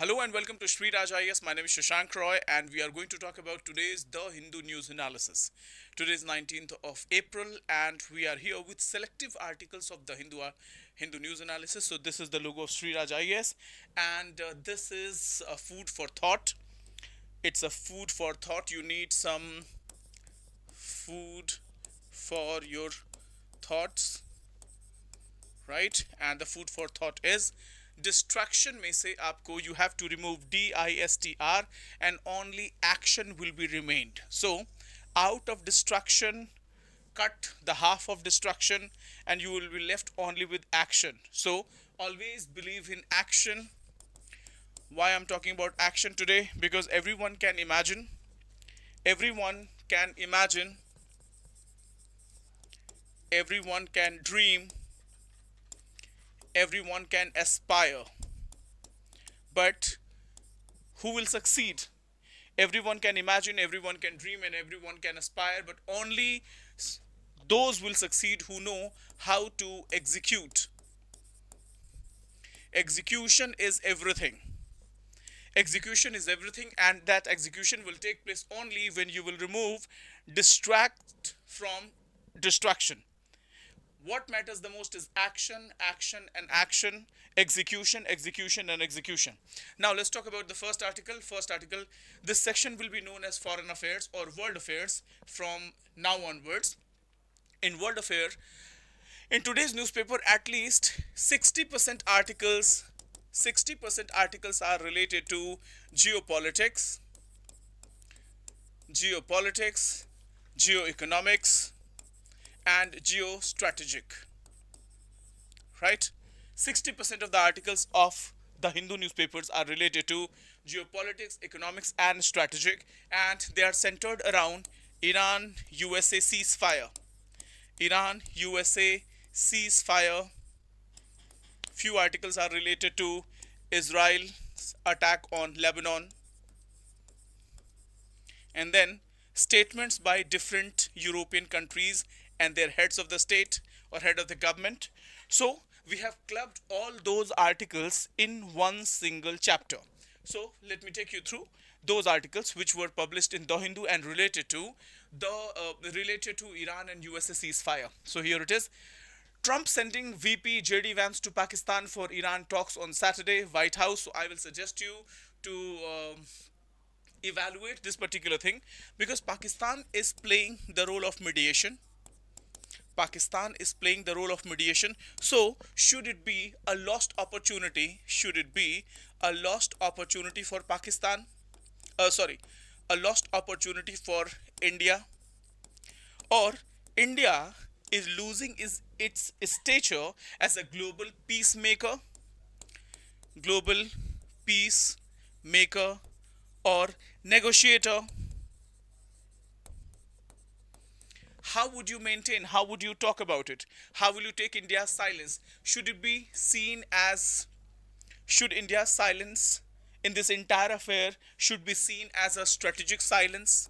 Hello and welcome to Sri Raj IS. My name is Shashank Roy and we are going to talk about today's The Hindu News Analysis. Today is 19th of April and we are here with selective articles of the Hindu News Analysis. So this is the logo of Sri Raj IS and this is a food for thought. It's a food for thought. You need some food for your thoughts, right? And the food for thought is distraction may say आपको you have to remove DISTR and only action will be remained. So out of distraction, cut the half of distraction and you will be left only with action. So always believe in action. Why I'm talking about action today? Because everyone can imagine, everyone can dream, everyone can aspire, but who will succeed? Everyone can imagine, everyone can dream, and everyone can aspire, but only those will succeed who know how to execute. Execution is everything. Execution is everything, and that execution will take place only when you will remove distract from distraction. What matters the most is action, action, and action, execution, execution, and execution. Now let's talk about the first article. This section will be known as foreign affairs or world affairs from now onwards. In world affair, in today's newspaper, at least 60% articles are related to geopolitics, geopolitics, geoeconomics, and geostrategic, right? 60% of the articles of the Hindu newspapers are related to geopolitics, economics, and strategic, and they are centered around Iran USA ceasefire. Iran USA ceasefire. Few articles are related to Israel's attack on Lebanon, and then statements by different European countries and their heads of the state or head of the government. So we have clubbed all those articles in one single chapter. So let me take you through those articles which were published in The Hindu and related to Iran and USA ceasefire. So here it is. Trump sending VP JD Vance to Pakistan for Iran talks on Saturday, White House. So I will suggest you to evaluate this particular thing because Pakistan is playing the role of mediation. Pakistan is playing the role of mediation. So, should it be a lost opportunity? Should it be a lost opportunity for Pakistan? Sorry, a lost opportunity for India? Or India is losing its stature as a global peacemaker, or negotiator? How would you maintain, how would you talk about it? How will you take India's silence? Should it be seen as, should India's silence in this entire affair should be seen as a strategic silence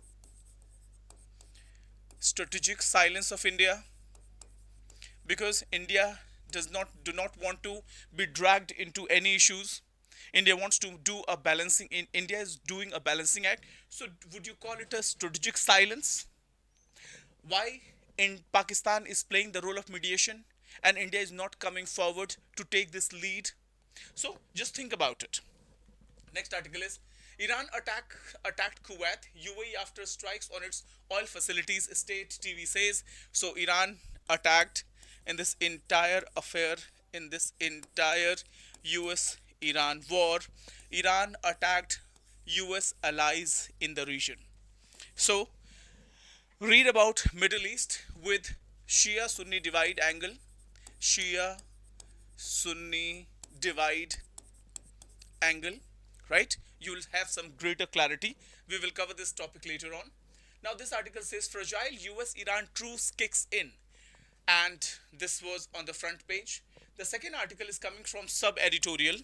of India? Because India do not want to be dragged into any issues. India wants to do a balancing in India is doing a balancing act. So would you call it a strategic silence? Why in Pakistan is playing the role of mediation and India is not coming forward to take this lead? So just think about it. Next article is Iran attacked Kuwait, UAE after strikes on its oil facilities, state TV says. So Iran attacked in this entire affair, in this entire US Iran war. Iran attacked US allies in the region. So read about Middle East with Shia Sunni divide angle. Shia Sunni divide angle, right? You will have some greater clarity. We will cover this topic later on. Now, this article says fragile US Iran truce kicks in, and this was on the front page. The second article is coming from sub editorial,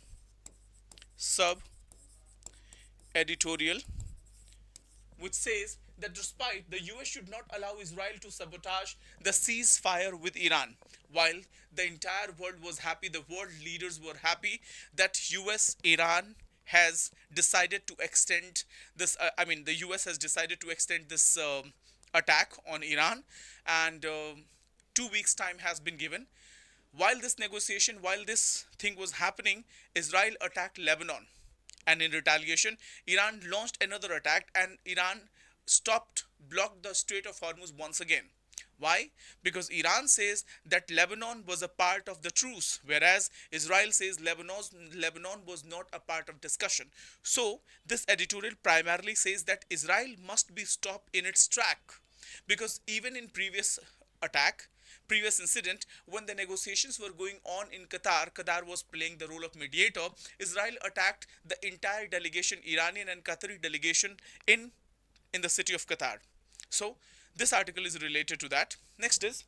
which says that despite the US should not allow Israel to sabotage the ceasefire with Iran, while the entire world was happy, the world leaders were happy that US Iran has decided to extend this. The US has decided to extend this attack on Iran, and 2 weeks' time has been given. While this thing was happening, Israel attacked Lebanon. And in retaliation, Iran launched another attack, and Iran blocked the Strait of Hormuz once again. Why? Because Iran says that Lebanon was a part of the truce, whereas Israel says Lebanon was not a part of discussion. So, this editorial primarily says that Israel must be stopped in its track. Because even in previous incident, when the negotiations were going on in Qatar was playing the role of mediator. Israel attacked the entire delegation, Iranian and Qatari delegation in the city of Qatar. So this article is related to that. Next is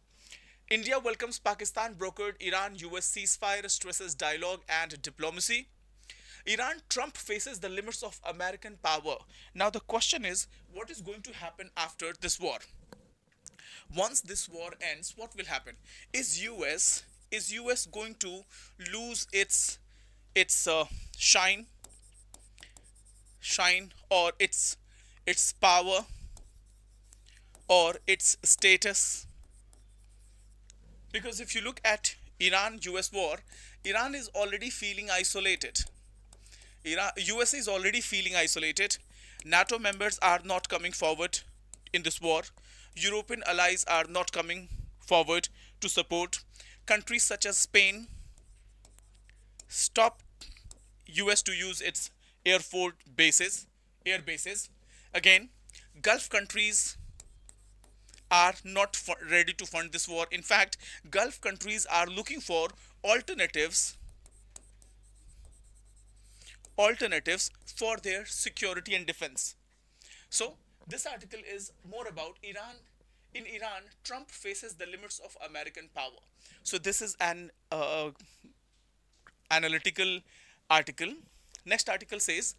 India welcomes Pakistan brokered Iran US ceasefire, stresses dialogue and diplomacy. Iran Trump faces the limits of American power. Now the question is, what is going to happen after this war? Once this war ends, what will happen? Is US going to lose its shine, or its power, or its status? Because if you look at Iran US war, Iran is already feeling isolated. USA is already feeling isolated. NATO members are not coming forward in this war. European allies are not coming forward to support. Countries such as Spain stop US to use its air bases. Again, Gulf countries are not ready to fund this war. In fact, Gulf countries are looking for alternatives for their security and defense. So, this article is more about Iran. In Iran, Trump faces the limits of American power. So, this is an analytical article. Next article says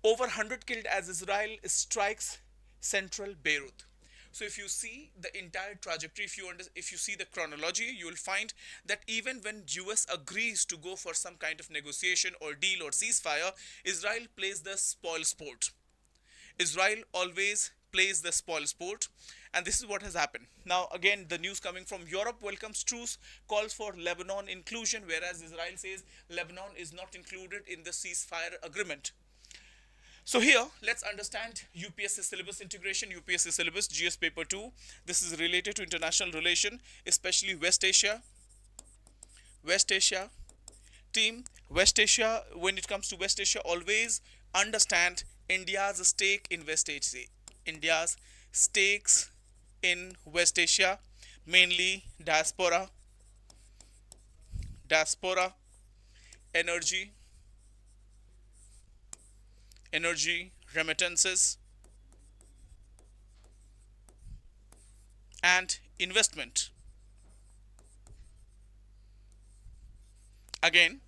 over 100 killed as Israel strikes central Beirut. So if you see the entire trajectory, if you see the chronology, you will find that even when US agrees to go for some kind of negotiation or deal or ceasefire, Israel plays the spoil sport. Israel always plays the spoil sport, and this is what has happened. Now again, the news coming from Europe welcomes truce, calls for Lebanon inclusion, whereas Israel says Lebanon is not included in the ceasefire agreement. So here, let's understand UPSC syllabus integration, UPSC syllabus, GS paper 2. This is related to international relation, especially West Asia. West Asia. Team, West Asia, when it comes to West Asia, always understand India's stake in West Asia. India's stakes in West Asia, mainly diaspora, energy, remittances, and investment. Again,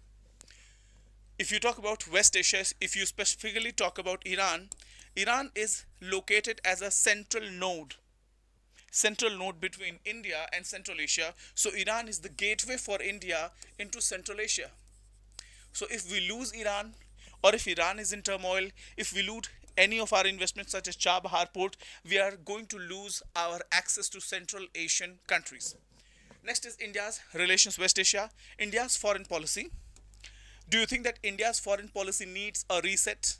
if you talk about West Asia, if you specifically talk about Iran, Iran is located as a central node between India and Central Asia. So Iran is the gateway for India into Central Asia. So if we lose Iran, or if Iran is in turmoil, if we lose any of our investments such as Chabahar port, we are going to lose our access to Central Asian countries. Next is India's relations West Asia, India's foreign policy. Do you think that India's foreign policy needs a reset?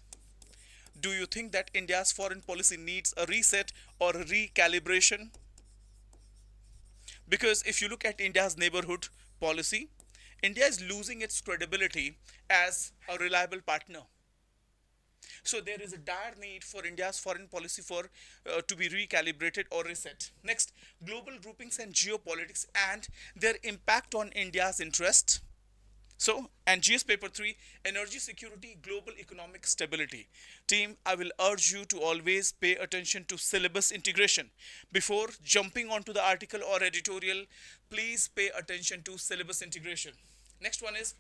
Do you think that India's foreign policy needs a reset or a recalibration? Because if you look at India's neighborhood policy, India is losing its credibility as a reliable partner. So there is a dire need for India's foreign policy to be recalibrated or reset. Next, global groupings and geopolitics and their impact on India's interest. So, and GS paper 3, energy security, global economic stability. Team, I will urge you to always pay attention to syllabus integration. Before jumping onto the article or editorial, please pay attention to syllabus integration. Next one is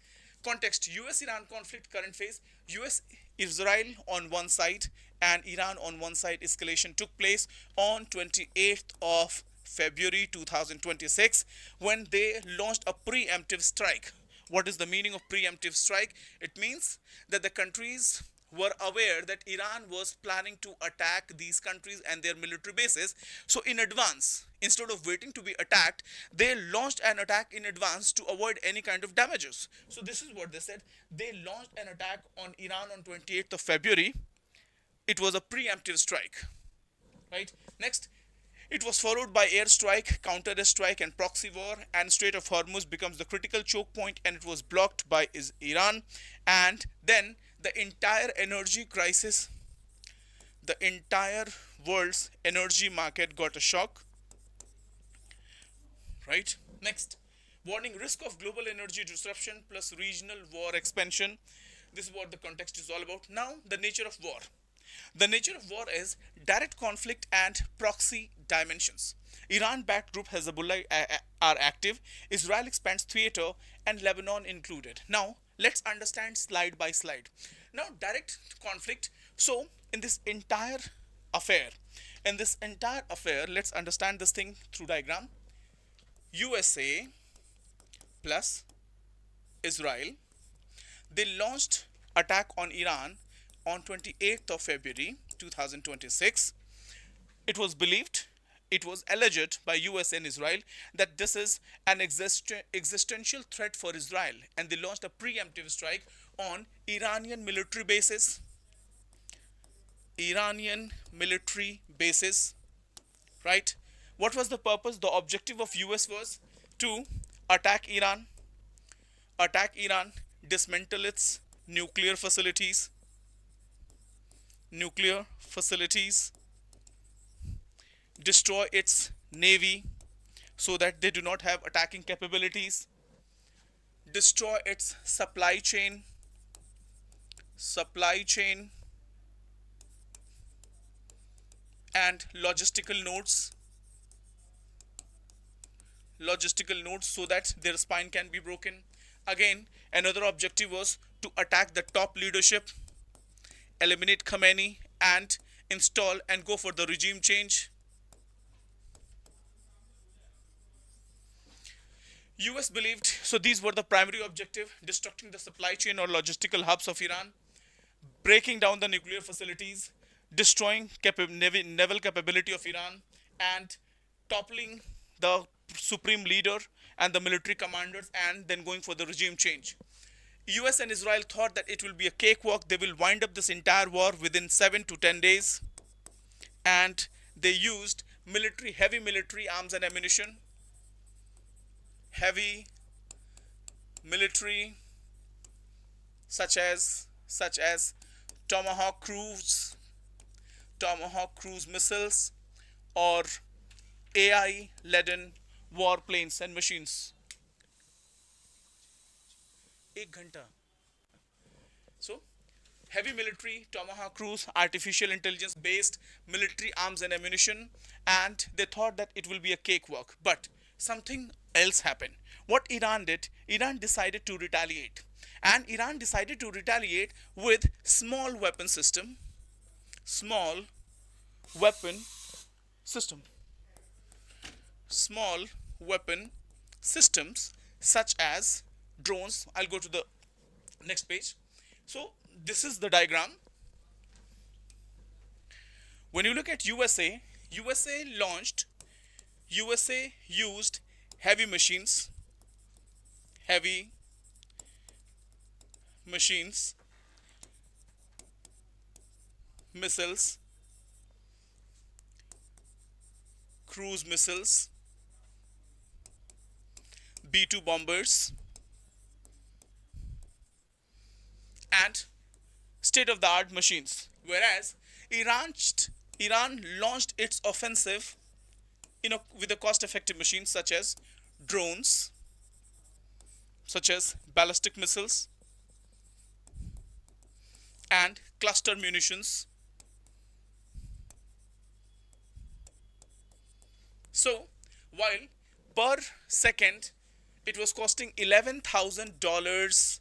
context, US-Iran conflict current phase. US-Israel on one side and Iran on one side escalation took place on 28th of February 2026 when they launched a preemptive strike. What is the meaning of preemptive strike? It means that the countries were aware that Iran was planning to attack these countries and their military bases. So in advance, instead of waiting to be attacked, they launched an attack in advance to avoid any kind of damages. So this is what they said. They launched an attack on Iran on 28th of February. It was a preemptive strike, right? Next, it was followed by airstrike, counter-airstrike, and proxy war, and Strait of Hormuz becomes the critical choke point, and it was blocked by Iran. And then the entire energy crisis, the entire world's energy market got a shock, right? Next, warning risk of global energy disruption plus regional war expansion. This is what the context is all about. Now, the nature of war. The nature of war is direct conflict and proxy dimensions. Iran-backed group Hezbollah are active. Israel expands theater and Lebanon included. Now, let's understand slide by slide. Now, direct conflict. So, in this entire affair, let's understand this thing through diagram. USA plus Israel, they launched attack on Iran on 28th of February 2026. It was believed, it was alleged by US and Israel that this is an existential threat for Israel, and they launched a preemptive strike on Iranian military bases. Right? What was the purpose? The objective of US was to attack Iran, dismantle its nuclear facilities, destroy its navy so that they do not have attacking capabilities, destroy its supply chain and logistical nodes so that their spine can be broken. Again, another objective was to attack the top leadership, eliminate Khamenei, and install and go for the regime change. US believed, so these were the primary objective: destructing the supply chain or logistical hubs of Iran, breaking down the nuclear facilities, destroying naval capability of Iran, and toppling the supreme leader and the military commanders, and then going for the regime change. US and Israel thought that it will be a cakewalk. They will wind up this entire war within 7 to 10 days. And they used heavy military arms and ammunition. Heavy military such as Tomahawk cruise missiles, or AI-laden warplanes and machines. So, heavy military, Tomahawk cruise, artificial intelligence based military arms and ammunition, and they thought that it will be a cakewalk. But something else happened. What Iran did, Iran decided to retaliate. And Iran decided to retaliate with small weapon systems such as drones. I'll go to the next page. So this is the diagram. When you look at USA used heavy machines, missiles, cruise missiles, B-2 bombers, and state-of-the-art machines. Whereas Iran launched its offensive, with the cost-effective machines such as drones, such as ballistic missiles, and cluster munitions. So, while per second it was costing $11,000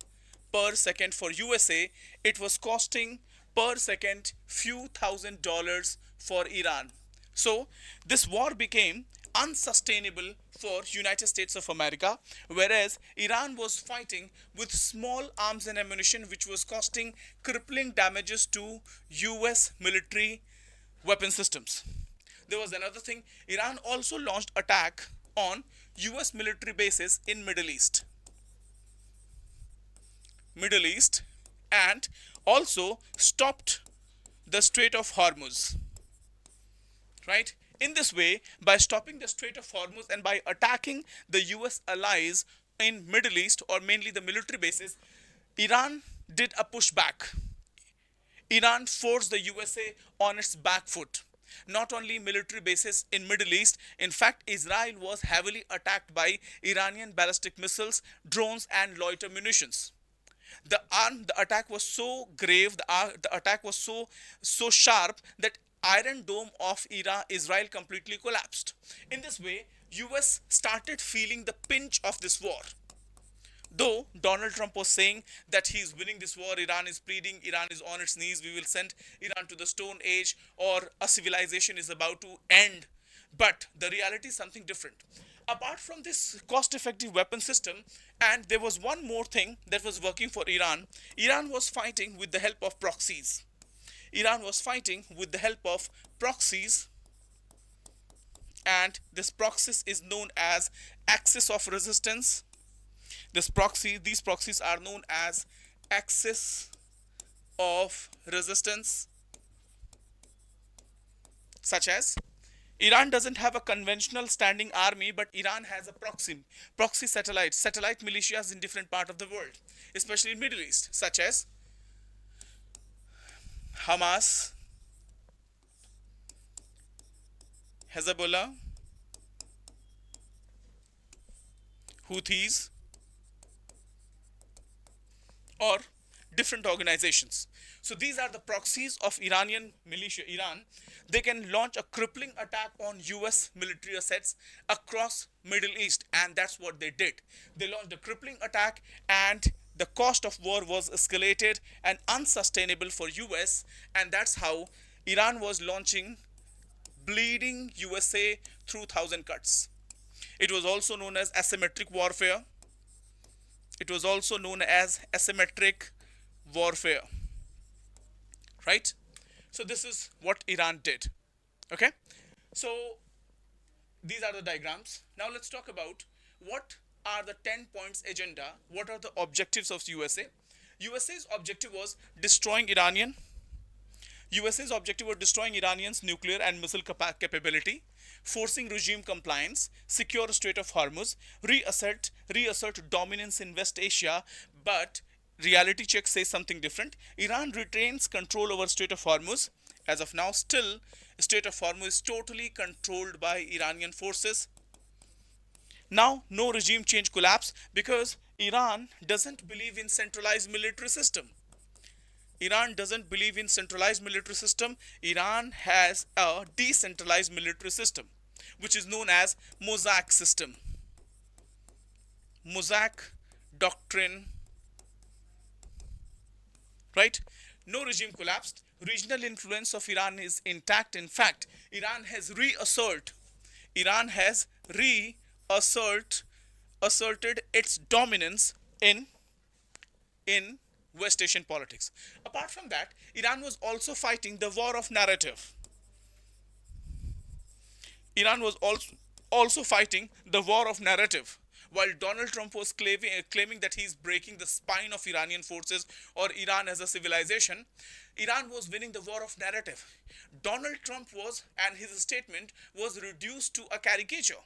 per second for USA, it was costing per second few $1,000s for Iran. So this war became unsustainable for United States of America, whereas Iran was fighting with small arms and ammunition which was costing crippling damages to US military weapon systems. There was another thing. Iran also launched attack on US military bases in Middle East, and also stopped the Strait of Hormuz, right? In this way, by stopping the Strait of Hormuz and by attacking the US allies in Middle East, or mainly the military bases, Iran did a pushback. Iran forced the USA on its back foot. Not only military bases in Middle East, in fact, Israel was heavily attacked by Iranian ballistic missiles, drones, and loiter munitions. The attack was so grave, the attack was so sharp that Iron Dome of Israel completely collapsed. In this way, US started feeling the pinch of this war. Though Donald Trump was saying that he is winning this war, Iran is pleading, Iran is on its knees, we will send Iran to the Stone Age, or a civilization is about to end. But the reality is something different. Apart from this cost effective weapon system, and there was one more thing that was working for Iran, Iran was fighting with the help of proxies. Iran was fighting with the help of proxies, and this proxies is known as axis of resistance. These proxies are known as axis of resistance, such as Iran doesn't have a conventional standing army, but Iran has a proxy satellite militias in different parts of the world, especially in Middle East, such as Hamas, Hezbollah, Houthis, or different organizations. So these are the proxies of Iranian militia. Iran, they can launch a crippling attack on US military assets across Middle East, and that's what they did. They launched a crippling attack, and the cost of war was escalated and unsustainable for US, and that's how Iran was launching bleeding USA through 1,000 cuts. It was also known as asymmetric warfare. It was also known as asymmetric warfare, right? So this is what Iran did. Okay, so these are the diagrams. Now let's talk about what are the 10 points agenda. What are the objectives of USA? USA's objective was destroying Iranians' nuclear and missile capability, forcing regime compliance, secure Strait of Hormuz, reassert dominance in West Asia, but reality check says something different. Iran retains control over Strait of Hormuz. As of now, still, Strait of Hormuz is totally controlled by Iranian forces. Now, no regime change collapse because Iran doesn't believe in centralized military system. Iran doesn't believe in centralized military system. Iran has a decentralized military system, which is known as Mosaic system. Mosaic doctrine, right? No regime collapsed. Regional influence of Iran is intact. In fact, Iran has asserted its dominance in West Asian politics. Apart from that, Iran was also fighting the war of narrative. Iran was also fighting the war of narrative. While Donald Trump was claiming that he's breaking the spine of Iranian forces or Iran as a civilization, Iran was winning the war of narrative. Donald Trump and his statement was reduced to a caricature.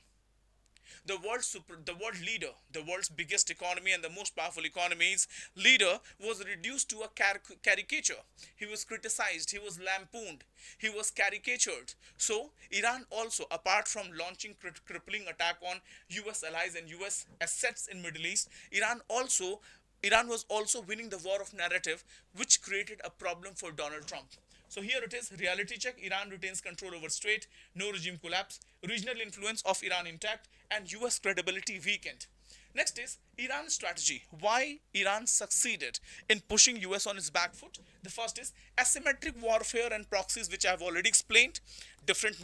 The world leader, the world's biggest economy and the most powerful economy's leader, was reduced to a caricature. He was criticized, he was lampooned, he was caricatured. So Iran also, apart from launching crippling attack on US allies and US assets in Middle East, Iran was also winning the war of narrative, which created a problem for Donald Trump. So here it is, reality check. Iran retains control over Strait, no regime collapse, regional influence of Iran intact, and US credibility weakened. Next is Iran's strategy. Why Iran succeeded in pushing US on its back foot? The first is asymmetric warfare and proxies, which I've already explained. Different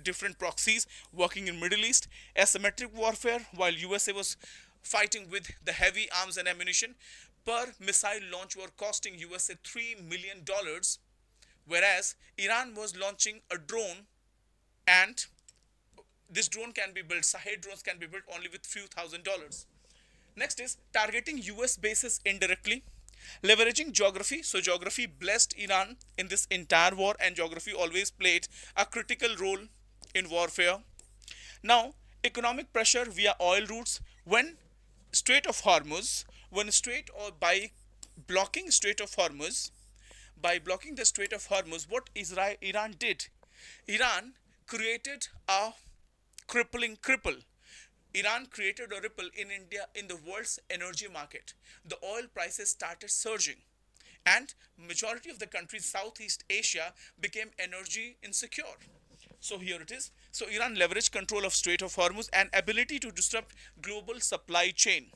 different proxies working in Middle East. Asymmetric warfare, while USA was fighting with the heavy arms and ammunition, per missile launch were costing USA $3 million, whereas Iran was launching a drone, and this drone can be built, Sahel drones can be built only with few $1,000s. Next is targeting US bases indirectly, leveraging geography. So geography blessed Iran in this entire war, and geography always played a critical role in warfare. Now, economic pressure via oil routes. When Strait of Hormuz, when Strait or by blocking Strait of Hormuz, by blocking the Strait of Hormuz, what Iran did? Iran created a crippling cripple. Iran created a ripple in India, in the world's energy market. The oil prices started surging, and majority of the countries Southeast Asia became energy insecure. So here it is. So Iran leveraged control of Strait of Hormuz and ability to disrupt global supply chain.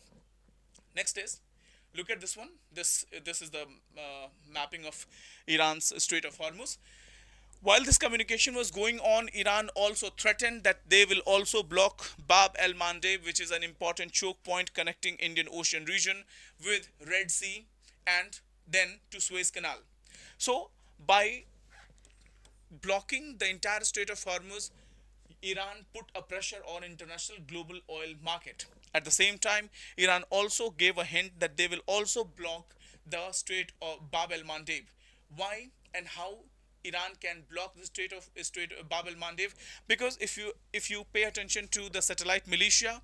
Next is, look at this one. This is the mapping of Iran's Strait of Hormuz. While this communication was going on, Iran also threatened that they will also block Bab el Mandeb, which is an important choke point connecting Indian Ocean region with Red Sea and then to Suez Canal. So by blocking the entire Strait of Hormuz, Iran put a pressure on international global oil market. At the same time, Iran also gave a hint that they will also block the Strait of Bab el Mandeb. Why and how Iran can block the Strait of Bab el Mandeb? Because if you pay attention to the satellite militia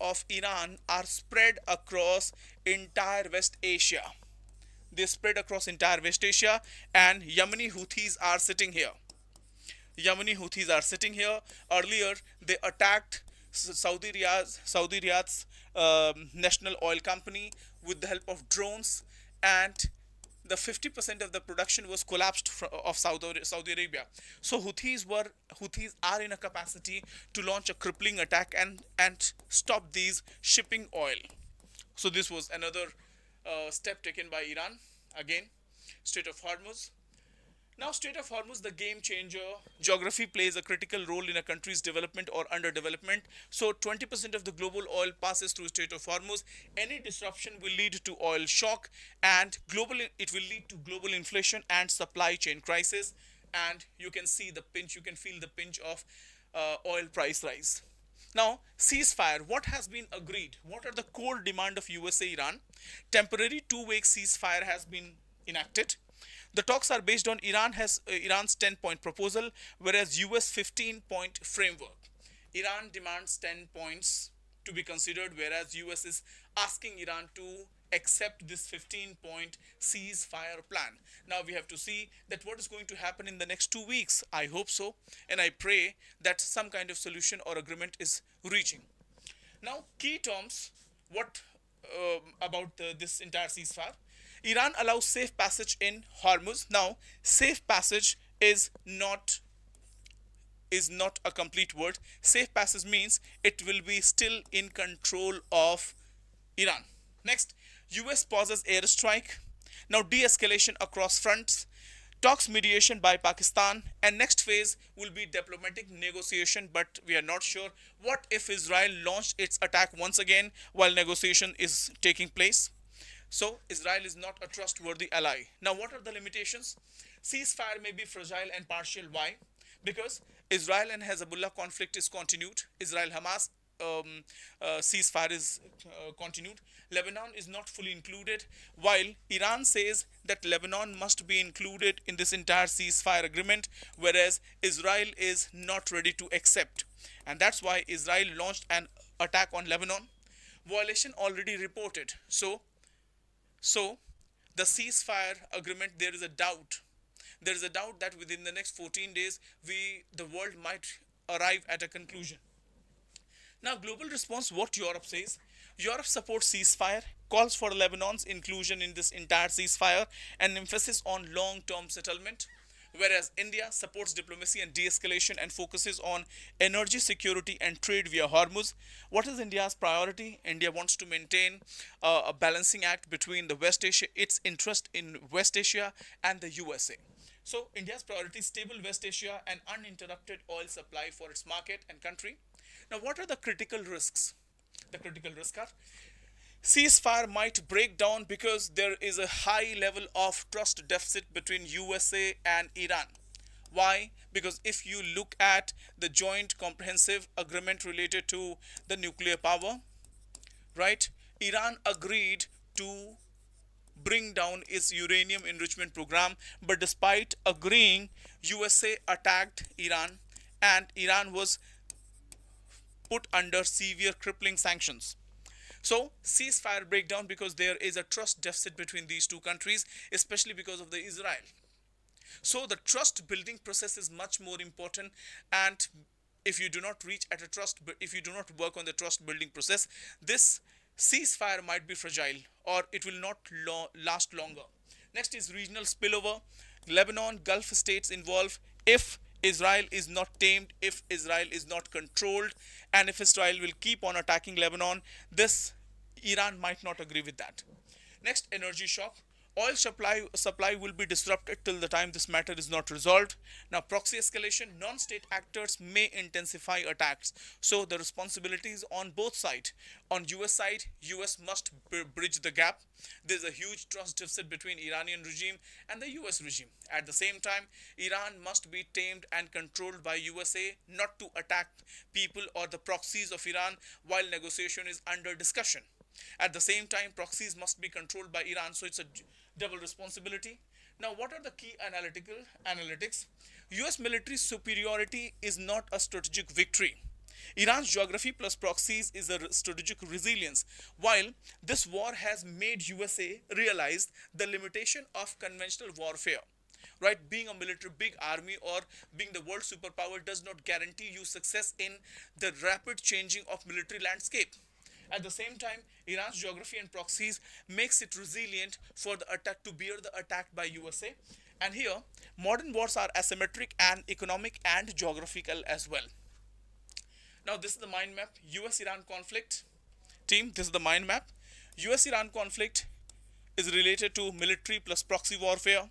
of Iran are spread across entire West Asia. They spread across entire West Asia, and Yemeni Houthis are sitting here. Yemeni Houthis are sitting here. Earlier, they attacked Saudi Riyadh's national oil company with the help of drones, and the 50% of the production was collapsed of Saudi Arabia. So Houthis are in a capacity to launch a crippling attack and stop these shipping oil. So this was another step taken by Iran. Again, Strait of Hormuz. Now, Strait of Hormuz, the game changer. Geography plays a critical role in a country's development or underdevelopment. So, 20% of the global oil passes through Strait of Hormuz. Any disruption will lead to oil shock, and it will lead to global inflation and supply chain crisis. And you can see the pinch. You can feel the pinch of oil price rise. Now, ceasefire. What has been agreed? What are the core demand of USA Iran? Temporary two-week ceasefire has been enacted. The talks are based on Iran's 10-point proposal, whereas US 15-point framework. Iran demands 10 points to be considered, whereas US is asking Iran to accept this 15-point ceasefire plan. Now we have to see that what is going to happen in the next 2 weeks. I hope so, and I pray that some kind of solution or agreement is reaching. Now, key terms. What about this entire ceasefire? Iran allows safe passage in Hormuz. Now, safe passage is not a complete word. Safe passage means it will be still in control of Iran. Next, US pauses airstrike. Now, de-escalation across fronts. Talks mediation by Pakistan, and next phase will be diplomatic negotiation, but we are not sure. What if Israel launched its attack once again while negotiation is taking place? So Israel is not a trustworthy ally. Now, what are the limitations? Ceasefire may be fragile and partial. Why? Because Israel and Hezbollah conflict is continued. Israel-Hamas ceasefire is continued. Lebanon is not fully included, while Iran says that Lebanon must be included in this entire ceasefire agreement, whereas Israel is not ready to accept. And that's why Israel launched an attack on Lebanon. Violation already reported. So the ceasefire agreement, there is a doubt. There is a doubt that within the next 14 days, the world might arrive at a conclusion. Now, global response, what Europe says. Europe supports ceasefire, calls for Lebanon's inclusion in this entire ceasefire, and emphasis on long-term settlement. whereas India supports diplomacy and de-escalation and focuses on energy security and trade via Hormuz. What is India's priority? India wants to maintain a balancing act between the West Asia, its interest in West Asia and the USA. So India's priority is stable West Asia and uninterrupted oil supply for its market and country. Now, what are the critical risks? The critical risks are ceasefire might break down because there is a high level of trust deficit between USA and Iran. Why? Because if you look at the joint comprehensive agreement related to the nuclear power, right? Iran agreed to bring down its uranium enrichment program, but despite agreeing, USA attacked Iran and Iran was put under severe crippling sanctions. So, ceasefire breakdown because there is a trust deficit between these two countries, especially because of the Israel. So, the trust building process is much more important, and if you do not reach at a trust, if you do not work on the trust building process, this ceasefire might be fragile or it will not last longer. Next is regional spillover. Lebanon, Gulf states involved if Israel is not tamed, if Israel is not controlled, and if Israel will keep on attacking Lebanon, this Iran might not agree with that. Next, energy shock. Oil supply will be disrupted till the time this matter is not resolved. Now, proxy escalation, non-state actors may intensify attacks. So the responsibility is on both sides. On US side, US must bridge the gap. There's a huge trust deficit between Iranian regime and the US regime. At the same time, Iran must be tamed and controlled by USA not to attack people or the proxies of Iran while negotiation is under discussion. At the same time, proxies must be controlled by Iran, so it's a double responsibility. Now, what are the key analytics? US military superiority is not a strategic victory. Iran's geography plus proxies is a strategic resilience. While this war has made USA realize the limitation of conventional warfare, right? Being a military big army or being the world superpower does not guarantee you success in the rapid changing of military landscape. At the same time, Iran's geography and proxies makes it resilient for the attack to bear the attack by USA. And here, modern wars are asymmetric and economic and geographical as well. Now, this is the mind map. US-Iran conflict. Team, this is the mind map. US-Iran conflict is related to military plus proxy warfare.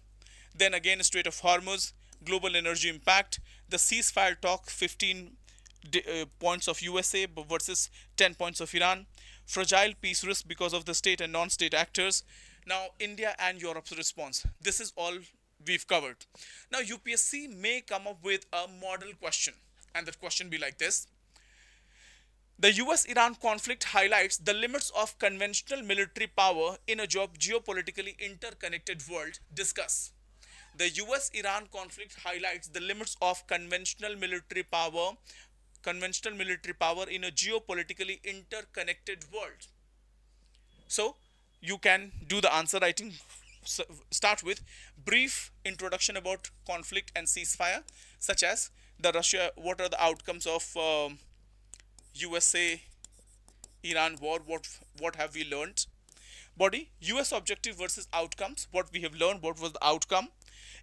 Then again, Strait of Hormuz, global energy impact, the ceasefire talk, 15 points of USA versus 10 points of Iran, fragile peace risk because of the state and non-state actors. Now, India and Europe's response. This is all we've covered. Now, UPSC may come up with a model question, and that question be like this. The US-Iran conflict highlights the limits of conventional military power in a geopolitically interconnected world. Discuss. The US-Iran conflict highlights the limits of conventional military power in a geopolitically interconnected world. So, you can do the answer writing. Start with brief introduction about conflict and ceasefire, such as the Russia. What are the outcomes of USA Iran war? What have we learned? Body, US objective versus outcomes. What we have learned. What was the outcome?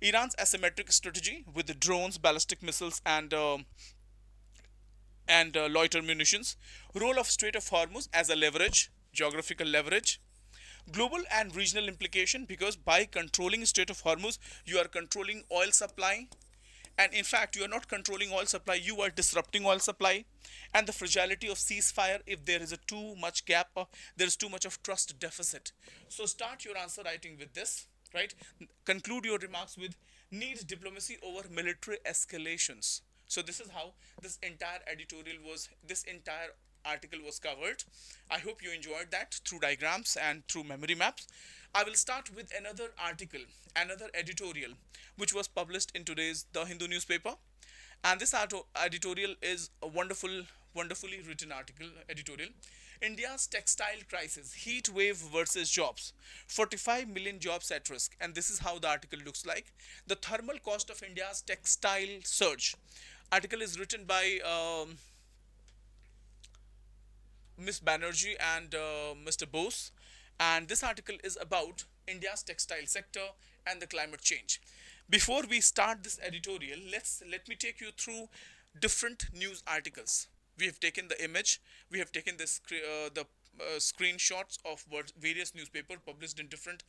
Iran's asymmetric strategy with the drones, ballistic missiles, and loiter munitions. Role of Strait of Hormuz as a leverage, geographical leverage. Global and regional implication, because by controlling Strait of Hormuz, you are controlling oil supply, and in fact you are not controlling oil supply, you are disrupting oil supply. And the fragility of ceasefire if there is a too much gap, there is too much of trust deficit. So start your answer writing with this, right? Conclude your remarks with need diplomacy over military escalations. So this is how this entire article was covered. I hope you enjoyed that through diagrams and through memory maps. I will start with another article, another editorial, which was published in today's The Hindu newspaper. And this editorial is a wonderfully written editorial. India's textile crisis, heat wave versus jobs. 45 million jobs at risk. And this is how the article looks like. The thermal cost of India's textile surge. Article is written by Ms. Banerjee and Mr. Bose. And this article is about India's textile sector and the climate change. Before we start this editorial, let me take you through different news articles. We have taken the image, we have taken the screenshots of what various newspapers published in different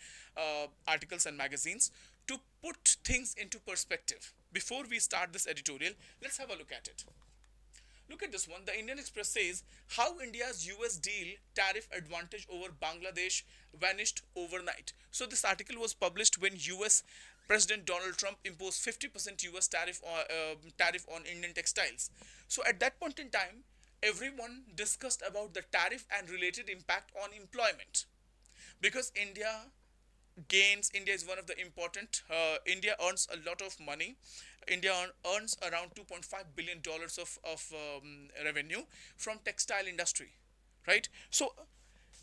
articles and magazines to put things into perspective. Before we start this editorial, let's have a look at it. Look at this one. The Indian Express says how India's US deal tariff advantage over Bangladesh vanished overnight. So this article was published when US President Donald Trump imposed 50% US tariff on Indian textiles. So at that point in time, everyone discussed about the tariff and related impact on employment, because India is one of the important. India earns a lot of money. India earns around 2.5 billion dollars of revenue from textile industry, right? So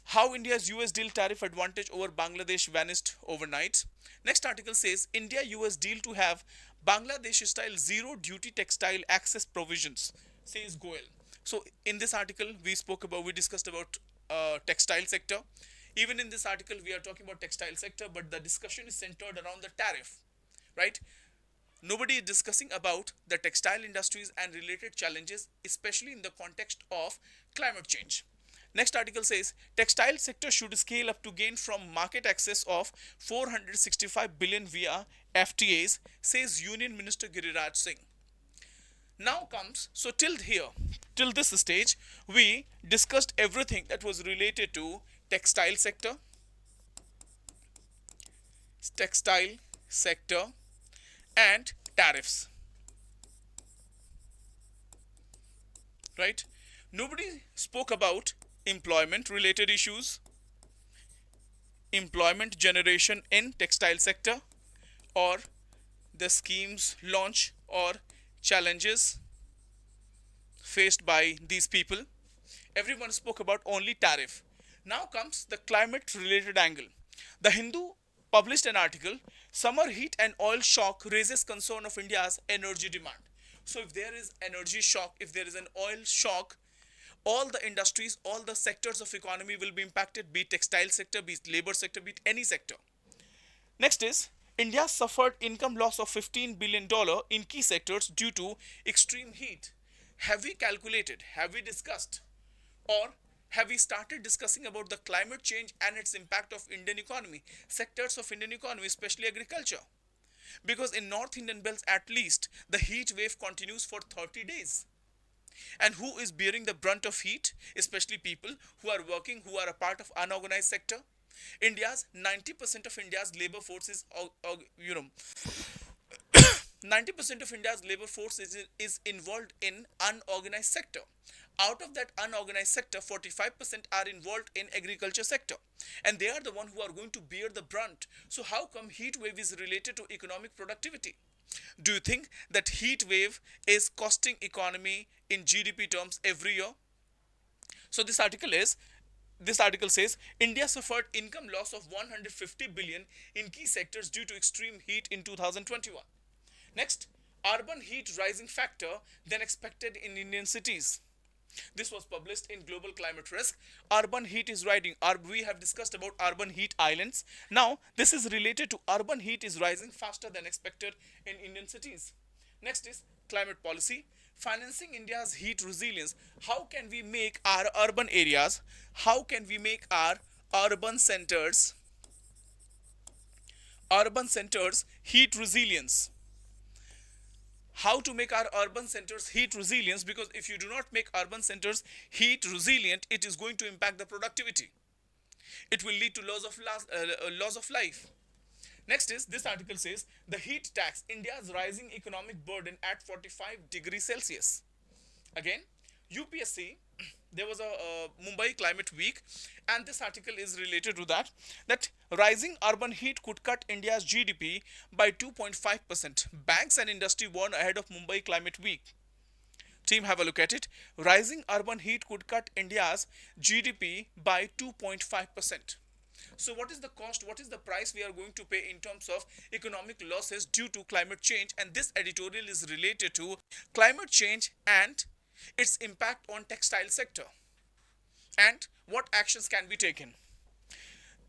how India's US deal tariff advantage over Bangladesh vanished overnight. Next article says India US deal to have Bangladesh style zero duty textile access provisions, says Goel. So in this article we discussed about textile sector. Even in this article we are talking about textile sector, but the discussion is centered around the tariff, right? Nobody is discussing about the textile industries and related challenges, especially in the context of climate change. Next article says textile sector should scale up to gain from market access of 465 billion via FTAs, says Union Minister Giriraj Singh. Now comes, so till this stage, we discussed everything that was related to textile sector, textile sector, and tariffs, right? Nobody spoke about employment related issues, employment generation in textile sector, or the schemes launch or challenges faced by these people. Everyone spoke about only tariff. Now comes the climate related angle. The Hindu published an article, Summer heat and oil shock raises concern of India's energy demand. So if there is energy shock, if there is an oil shock, all the industries, all the sectors of economy will be impacted, be it textile sector, be it labor sector, be it any sector. Next is India suffered income loss of $15 billion in key sectors due to extreme heat. Have we calculated? Have we discussed? Or have we started discussing about the climate change and its impact of Indian economy, sectors of Indian economy, especially agriculture? Because in North Indian belts at least, the heat wave continues for 30 days. And who is bearing the brunt of heat? Especially people who are working, who are a part of unorganized sector. India's 90% of India's labor force is, 90% of India's labor force is involved in unorganized sector. Out of that unorganized sector, 45% are involved in agriculture sector, and they are the one who are going to bear the brunt. So how come heat wave is related to economic productivity? Do you think that heat wave is costing economy in GDP terms every year? So this article says India suffered income loss of 150 billion in key sectors due to extreme heat in 2021. Next, urban heat rising factor than expected in Indian cities. This was published in Global Climate Risk. Urban heat is rising. We have discussed about urban heat islands. Now, this is related to urban heat is rising faster than expected in Indian cities. Next is climate policy. Financing India's heat resilience. How can we make our urban areas, how can we make our urban centers heat resilience? How to make our urban centers heat resilience, because if you do not make urban centers heat resilient, it is going to impact the productivity. It will lead to loss of life. Next is, this article says the heat tax, India's rising economic burden at 45 degrees Celsius. Again, UPSC, there was a Mumbai Climate Week, and this article is related to that rising urban heat could cut India's GDP by 2.5%. Banks and industry warn ahead of Mumbai Climate Week. Team, have a look at it. Rising urban heat could cut India's GDP by 2.5%. So what is the cost, what is the price we are going to pay in terms of economic losses due to climate change? And this editorial is related to climate change and its impact on textile sector and what actions can be taken.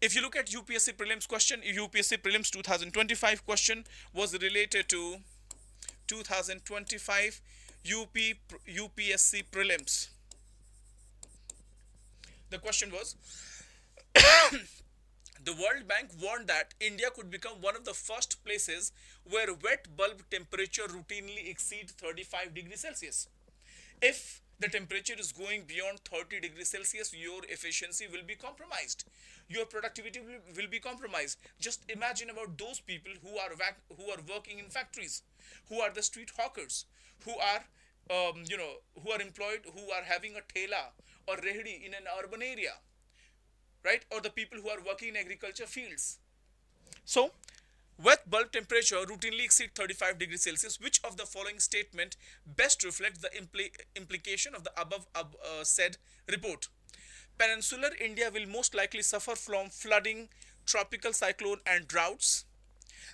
If you look at UPSC prelims question, UPSC prelims 2025 question was related to 2025 UPSC prelims. The question was, the World Bank warned that India could become one of the first places where wet bulb temperature routinely exceed 35 degrees Celsius. If the temperature is going beyond 30 degrees Celsius, your efficiency will be compromised. Your productivity will be compromised. Just imagine about those people who are working in factories, who are the street hawkers, who are who are employed, who are having a thela or rehdi in an urban area, right? Or the people who are working in agriculture fields. So, wet bulb temperature routinely exceed 35 degrees Celsius. Which of the following statement best reflects the implication of the above said report? Peninsular India will most likely suffer from flooding, tropical cyclone, and droughts.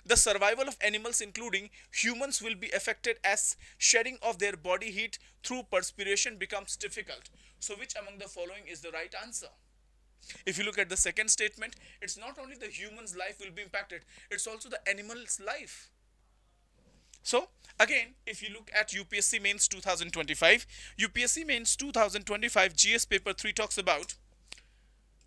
The survival of animals, including humans, will be affected as shedding of their body heat through perspiration becomes difficult. So, which among the following is the right answer? If you look at the second statement, it's not only the human's life will be impacted, it's also the animal's life. So, again, if you look at UPSC Mains 2025, UPSC Mains 2025 GS paper 3 talks about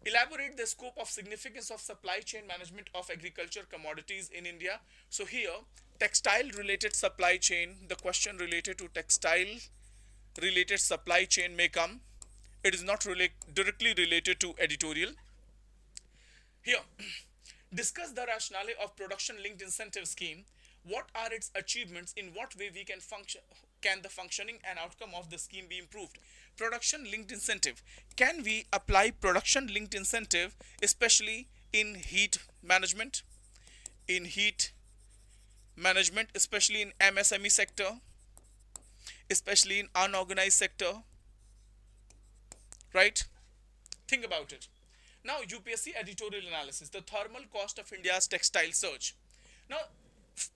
elaborate the scope of significance of supply chain management of agriculture commodities in India. So, here, textile related supply chain, the question related to textile related supply chain may come. It is not directly related to editorial. Here, discuss the rationale of production linked incentive scheme. What are its achievements? In what way we can function? Can the functioning and outcome of the scheme be improved? Production linked incentive. Can we apply production linked incentive, especially in heat management? In heat management, especially in MSME sector, especially in unorganized sector, right? Think about it. Now, UPSC editorial analysis, the thermal cost of India's textile surge. Now,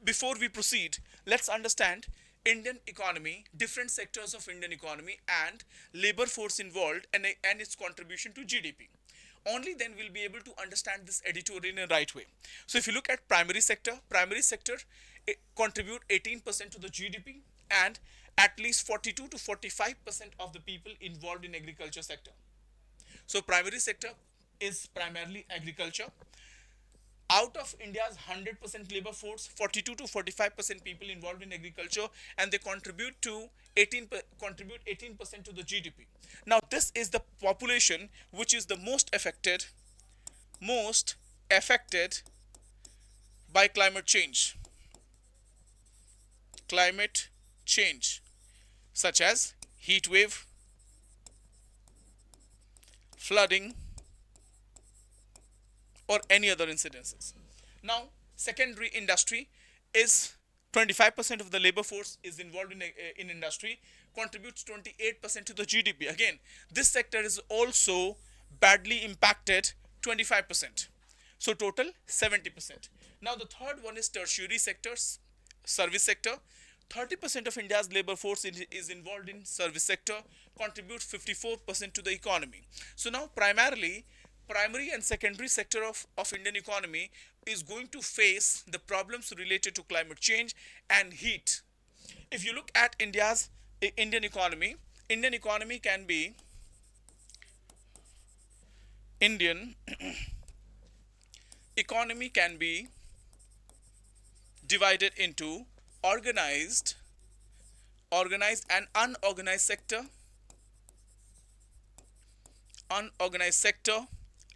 before we proceed, let's understand Indian economy, different sectors of Indian economy, and labor force involved, and its contribution to GDP. Only then we'll be able to understand this editorial in a right way. So, if you look at primary sector contribute 18% to the GDP, and at least 42 to 45% of the people involved in agriculture sector. So, primary sector is primarily agriculture. Out of India's 100% labor force, 42 to 45% people involved in agriculture, and they contribute 18% to the GDP. Now, this is the population which is the most affected by climate change. Climate change, such as heat wave, flooding, or any other incidences. Now, secondary industry is 25% of the labor force is involved in industry, contributes 28% to the GDP. Again, this sector is also badly impacted, 25%. So total 70%. Now the third one is tertiary sectors, service sector. 30% of India's labor force is involved in service sector, contributes 54% to the economy. So now primarily primary and secondary sector of Indian economy is going to face the problems related to climate change and heat. If you look at Indian economy can be Indian economy can be divided into organized and unorganized sector,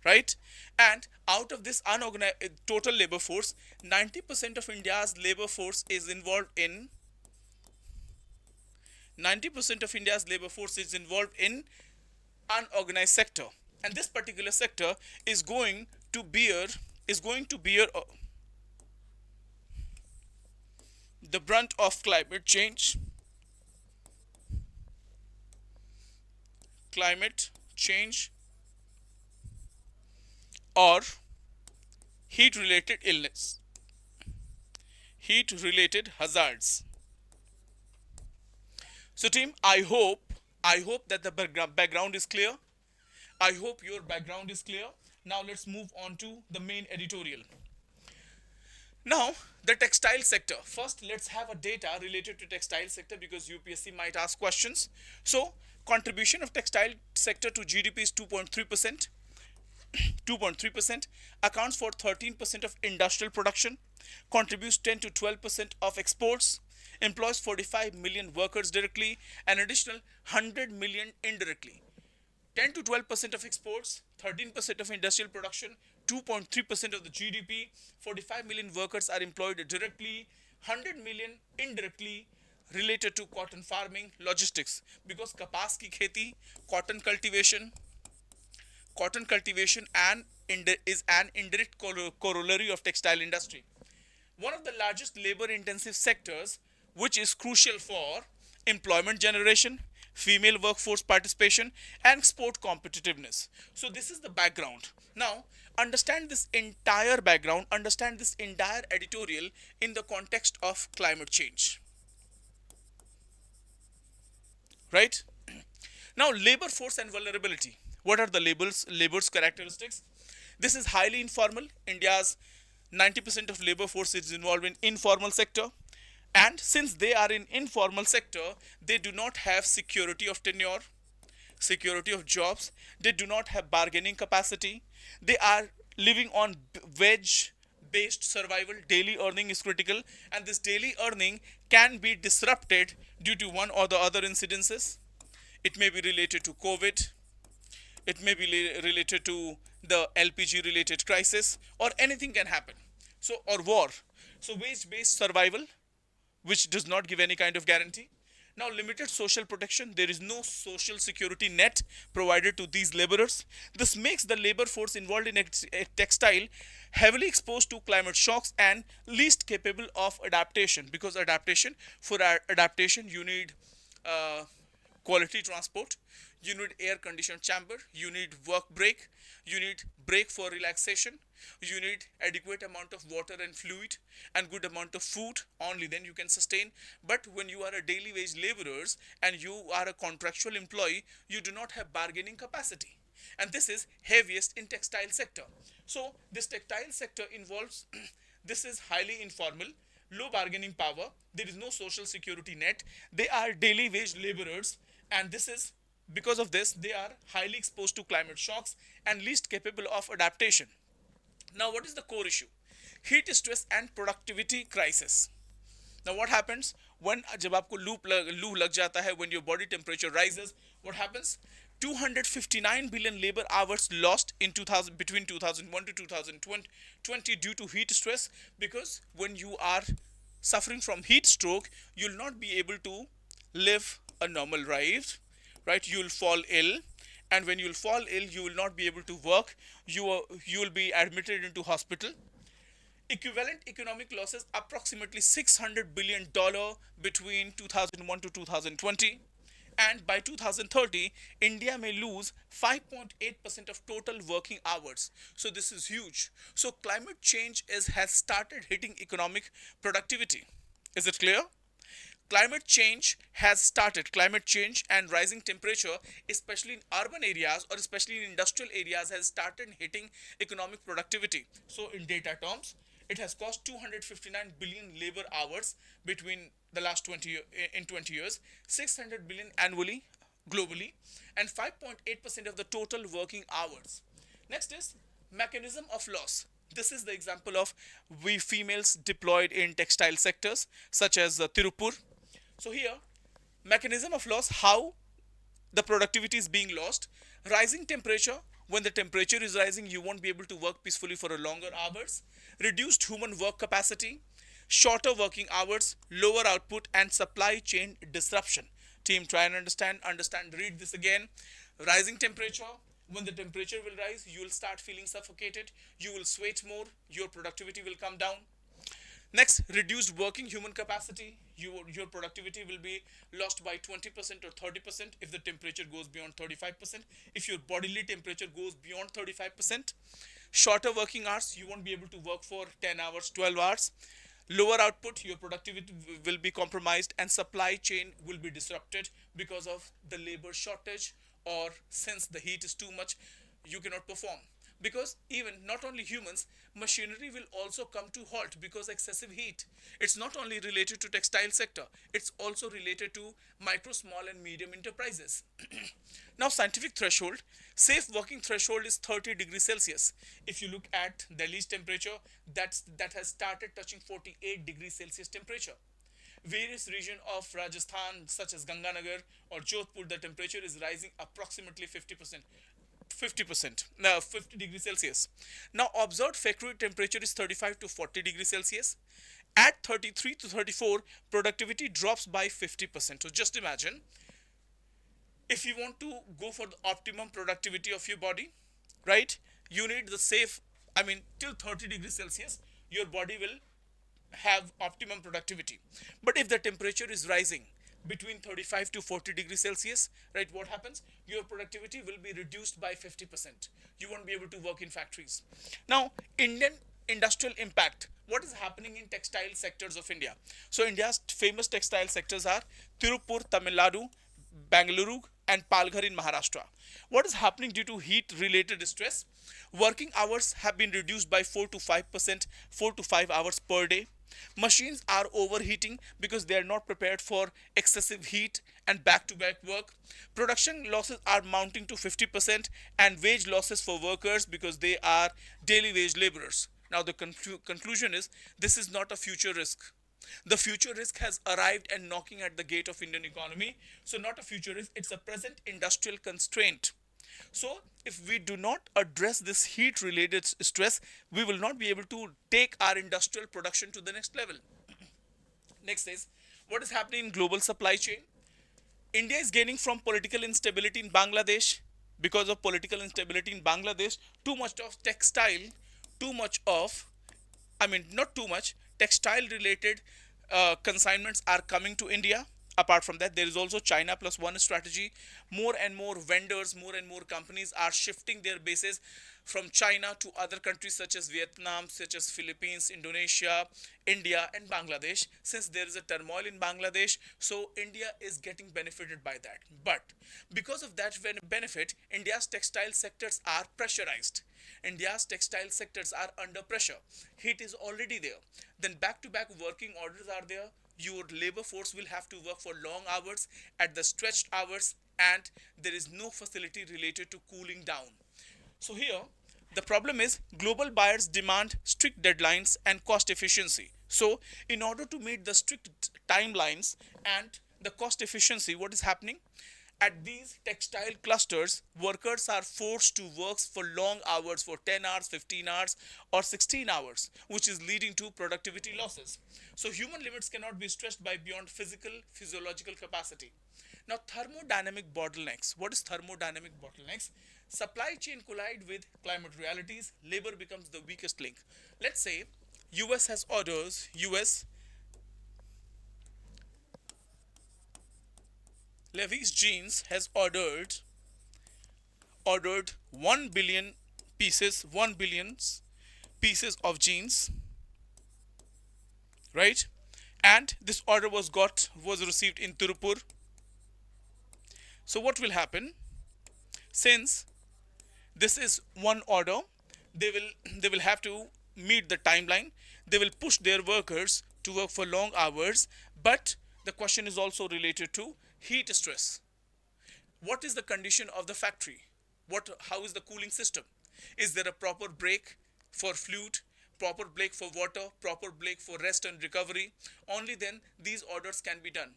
right? And out of this unorganized total labor force, 90% of India's labor force is involved in 90% of India's labor force is involved in unorganized sector, and this particular sector is going to bear the brunt of climate change or heat related illness, heat related hazards. So team, I hope that the background is clear. I hope your background is clear. Now let's move on to the main editorial. Now, the textile sector. First, let's have a data related to textile sector because UPSC might ask questions. So, contribution of textile sector to GDP is 2.3%. 2.3% accounts for 13% of industrial production, contributes 10 to 12% of exports, employs 45 million workers directly, an additional 100 million indirectly. 10 to 12% of exports, 13% of industrial production, 2.3% of the GDP, 45 million workers are employed directly, 100 million indirectly related to cotton farming, logistics. Because kapas ki kheti, cotton cultivation, and is an indirect corollary of textile industry. One of the largest labor intensive sectors which is crucial for employment generation, female workforce participation and export competitiveness. So this is the background. Now understand this entire background, understand this entire editorial in the context of climate change, right? Now, labor force and vulnerability. What are the labor's characteristics? This is highly informal. India's 90% of labor force is involved in informal sector. And since they are in informal sector, they do not have security of tenure, security of jobs. They do not have bargaining capacity. They are living on wage based survival. Daily earning is critical, and this daily earning can be disrupted due to one or the other incidences. It may be related to COVID, it may be related to the LPG related crisis, or anything can happen. So, or war. So, wage based survival, which does not give any kind of guarantee. Now, limited social protection, there is no social security net provided to these laborers. This makes the labor force involved in a textile heavily exposed to climate shocks and least capable of adaptation, because for adaptation you need uh, quality transport, you need air conditioned chamber, you need work break, you need break for relaxation, you need adequate amount of water and fluid and good amount of food, only then you can sustain. But when you are a daily wage laborers and you are a contractual employee, you do not have bargaining capacity, and this is heaviest in textile sector. So this textile sector involves this is highly informal, low bargaining power, there is no social security net, they are daily wage laborers, and this is because of this they are highly exposed to climate shocks and least capable of adaptation. Now what is the core issue? Heat stress and productivity crisis. Now what happens when जब आपको लू लग जाता है, when your body temperature rises, what happens? 259 billion labor hours lost in 2000 between 2001 to 2020 due to heat stress, because when you are suffering from heat stroke, you'll not be able to live a normal life, right? You'll fall ill, and when you'll fall ill, you will not be able to work. You will be admitted into hospital. Equivalent economic losses approximately $600 billion between 2001 to 2020, and by 2030 India may lose 5.8% of total working hours. So this is huge. So climate change has started hitting economic productivity. Is it clear? Climate change has started. Climate change and rising temperature, especially in urban areas or especially in industrial areas, has started hitting economic productivity. So in data terms, it has cost 259 billion labor hours between the last 20 years, 600 billion annually globally, and 5.8% of the total working hours. Next is mechanism of loss. This is the example of we females deployed in textile sectors such as Tirupur. So here, mechanism of loss, how the productivity is being lost. Rising temperature, when the temperature is rising, you won't be able to work peacefully for a longer hours. Reduced human work capacity, shorter working hours, lower output, and supply chain disruption. Team, try and understand, read this again. Rising temperature, when the temperature will rise, you will start feeling suffocated, you will sweat more, your productivity will come down. Next, reduced working human capacity. Your productivity will be lost by 20% or 30% if the temperature goes beyond 35%. If your bodily temperature goes beyond 35%. Shorter working hours, you won't be able to work for 10 hours, 12 hours. Lower output, your productivity will be compromised, and supply chain will be disrupted because of the labor shortage, or since the heat is too much, you cannot perform. because even not only humans, machinery will also come to halt because excessive heat. It's not only related to textile sector, it's also related to micro, small and medium enterprises. Now, scientific threshold, safe working threshold is 30 degrees Celsius. If you look at Delhi's temperature, that has started touching 48 degrees Celsius temperature. Various regions of Rajasthan, such as Ganganagar or Jodhpur, the temperature is rising approximately 50%. 50%, now 50 degrees Celsius. Now observed factory temperature is 35 to 40 degrees Celsius. At 33 to 34, productivity drops by 50%. So just imagine, if you want to go for the optimum productivity of your body, right, you need the safe, I mean, till 30 degrees Celsius, your body will have optimum productivity. But if the temperature is rising between 35 to 40 degrees Celsius, right, what happens? Your productivity will be reduced by 50%. You won't be able to work in factories. Now, Indian industrial impact. What is happening in textile sectors of India? So, India's famous textile sectors are Tirupur, Tamil Nadu, Bangalore, and Palghar in Maharashtra. What is happening due to heat related stress? Working hours have been reduced by 4 to 5%, 4 to 5 hours per day. Machines are overheating because they are not prepared for excessive heat and back to back work. Production losses are mounting to 50%, and wage losses for workers because they are daily wage laborers. Now, the conclusion is this is not a future risk. The future risk has arrived and knocking at the gate of Indian economy. So not a future risk, it's a present industrial constraint. So if we do not address this heat related stress, we will not be able to take our industrial production to the next level. Next is, what is happening in global supply chain? India is gaining from political instability in Bangladesh. Because of political instability in Bangladesh, too much of textile, too much of, I mean, not too much, textile related consignments are coming to India. Apart from that, there is also China plus one strategy. More and more vendors, more and more companies are shifting their bases from China to other countries such as Vietnam, such as Philippines, Indonesia, India, and Bangladesh. Since there is a turmoil in Bangladesh, so India is getting benefited by that. But because of that benefit, India's textile sectors are pressurized. India's textile sectors are under pressure. Heat is already there. Then back to back working orders are there. Your labor force will have to work for long hours at the stretched hours, and there is no facility related to cooling down. So here, the problem is global buyers demand strict deadlines and cost efficiency. So in order to meet the strict timelines and the cost efficiency, what is happening? At these textile clusters, workers are forced to work for long hours for 10 hours, 15 hours, or 16 hours, which is leading to productivity losses. So, human limits cannot be stretched by beyond physiological capacity. Now, thermodynamic bottlenecks. What is thermodynamic bottlenecks? Supply chain collide with climate realities, labor becomes the weakest link. Let's say US has orders, Levi's Jeans has ordered 1 billion pieces, 1 billion pieces of jeans, right? And this order was received in Tirupur. So what will happen? Since this is one order, they will have to meet the timeline. They will push their workers to work for long hours, but the question is also related to heat stress. What is the condition of the factory? How is the cooling system? Is there a proper break for fluid, proper break for water, proper break for rest and recovery? Only then these orders can be done.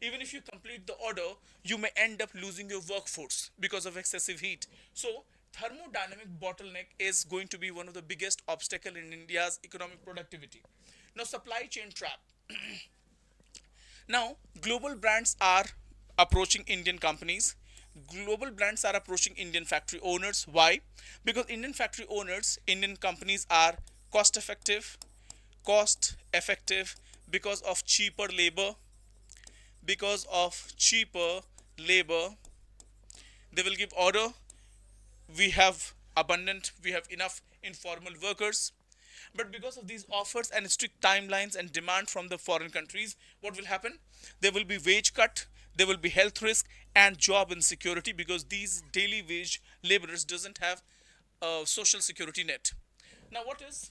Even if you complete the order, you may end up losing your workforce because of excessive heat. So thermodynamic bottleneck is going to be one of the biggest obstacle in India's economic productivity. Now, supply chain trap. Now, global brands are approaching Indian companies. Global brands are approaching Indian factory owners. Why? Because Indian factory owners, Indian companies are cost effective, cost effective because of cheaper labor, because of cheaper labor. They will give order. We have enough informal workers. But because of these offers and strict timelines and demand from the foreign countries, what will happen? There will be wage cut, there will be health risk and job insecurity because these daily wage laborers doesn't have social security net. Now, what is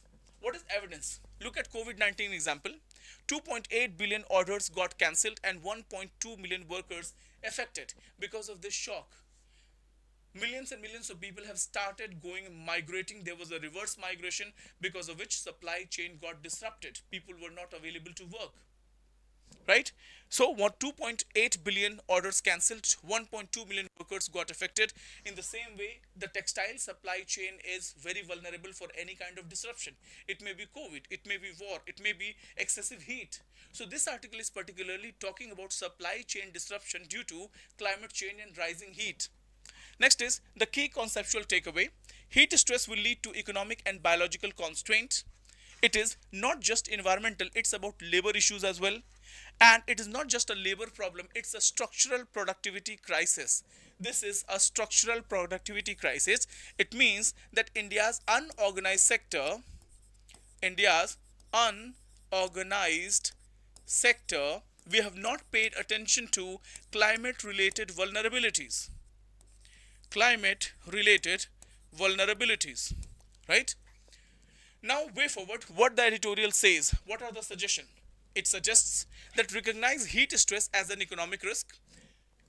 evidence? Look at COVID-19 example. 2.8 billion orders got cancelled and 1.2 million workers affected because of this shock. Millions and millions of people have started going migrating. There was a reverse migration because of which supply chain got disrupted. People were not available to work, right? So what, 2.8 billion orders cancelled, 1.2 million workers got affected. In the same way, the textile supply chain is very vulnerable for any kind of disruption. It may be COVID, it may be war, it may be excessive heat. So this article is particularly talking about supply chain disruption due to climate change and rising heat. Next is the key conceptual takeaway. Heat stress will lead to economic and biological constraints. It is not just environmental, it's about labor issues as well. And it is not just a labor problem, it's a structural productivity crisis. This is a structural productivity crisis. It means that India's unorganized sector, we have not paid attention to climate related vulnerabilities. Climate related vulnerabilities, right? Now, way forward, what the editorial says, what are the suggestions? It suggests that recognize heat stress as an economic risk,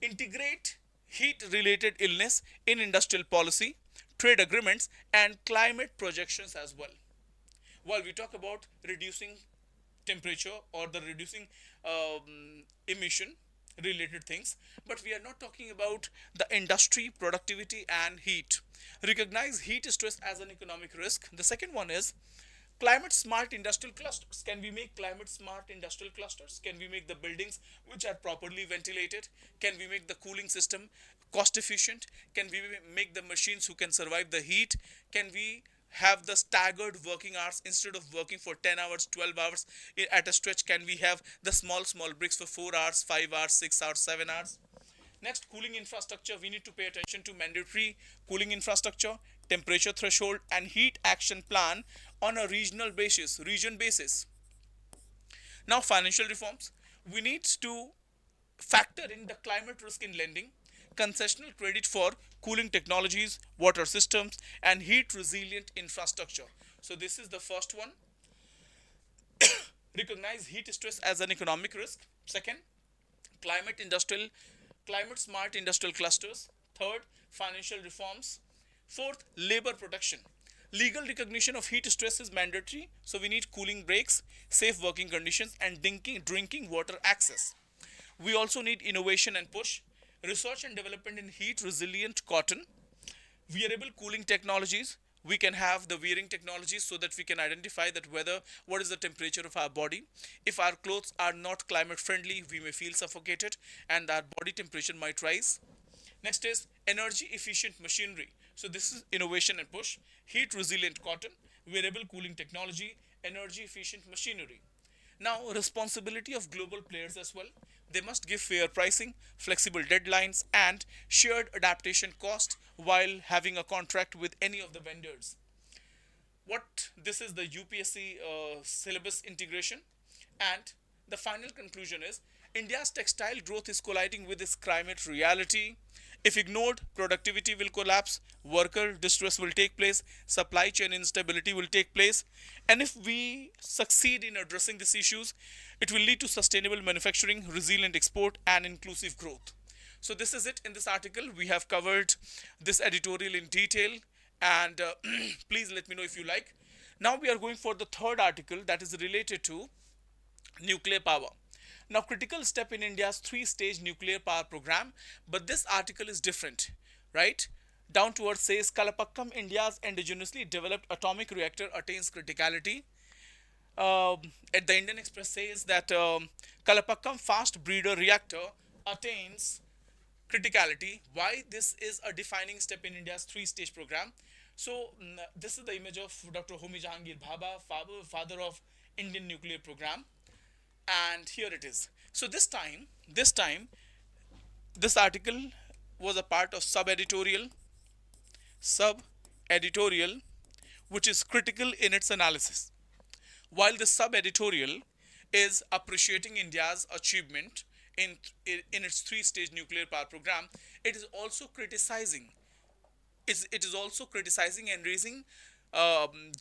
integrate heat related illness in industrial policy, trade agreements, and climate projections as well. While we talk about reducing temperature or the reducing emission related things, but we are not talking about the industry productivity and heat. Recognize heat stress as an economic risk. The second one is climate smart industrial clusters. Can we make climate smart industrial clusters? Can we make the buildings which are properly ventilated? Can we make the cooling system cost efficient? Can we make the machines who can survive the heat? Can we have the staggered working hours instead of working for 10 hours, 12 hours at a stretch? Can we have the small breaks for 4 hours, 5 hours, 6 hours, 7 hours? Next, cooling infrastructure. We need to pay attention to mandatory cooling infrastructure, temperature threshold, and heat action plan on a region basis. Now, financial reforms. We need to factor in the climate risk in lending, concessional credit for cooling technologies, water systems, and heat resilient infrastructure. So this is the first one. Recognize heat stress as an economic risk. Second, climate smart industrial clusters. Third, financial reforms. Fourth, labor protection. Legal recognition of heat stress is mandatory, so we need cooling breaks, safe working conditions, and drinking water access. We also need innovation and push, research and development in heat resilient cotton, wearable cooling technologies. We can have the wearing technologies so that we can identify that whether what is the temperature of our body. If our clothes are not climate friendly, we may feel suffocated and our body temperature might rise. Next is energy efficient machinery. So this is innovation and push, heat resilient cotton, wearable cooling technology, energy efficient machinery. Now, responsibility of global players as well. They must give fair pricing, flexible deadlines, and shared adaptation cost while having a contract with any of the vendors. What this is the UPSC syllabus integration, and the final conclusion is India's textile growth is colliding with its climate reality. If ignored, productivity will collapse, worker distress will take place, supply chain instability will take place, and if we succeed in addressing these issues, it will lead to sustainable manufacturing, resilient export, and inclusive growth. So this is it in this article. We have covered this editorial in detail, and please let me know if you like. Now we are going for the third article that is related to nuclear power. Now, critical step in India's three-stage nuclear power program, but this article is different, right? Down to earth says Kalapakkam, India's indigenously developed atomic reactor attains criticality. At the Indian Express says that Kalapakkam fast breeder reactor attains criticality. Why this is a defining step in India's three-stage program? So this is the image of Dr. Homi Jahangir Bhabha, father of Indian nuclear program, and here it is. So this article was a part of sub editorial, which is critical in its analysis. While the sub editorial is appreciating India's achievement in its three-stage nuclear power program, it is also criticizing it is also criticizing and raising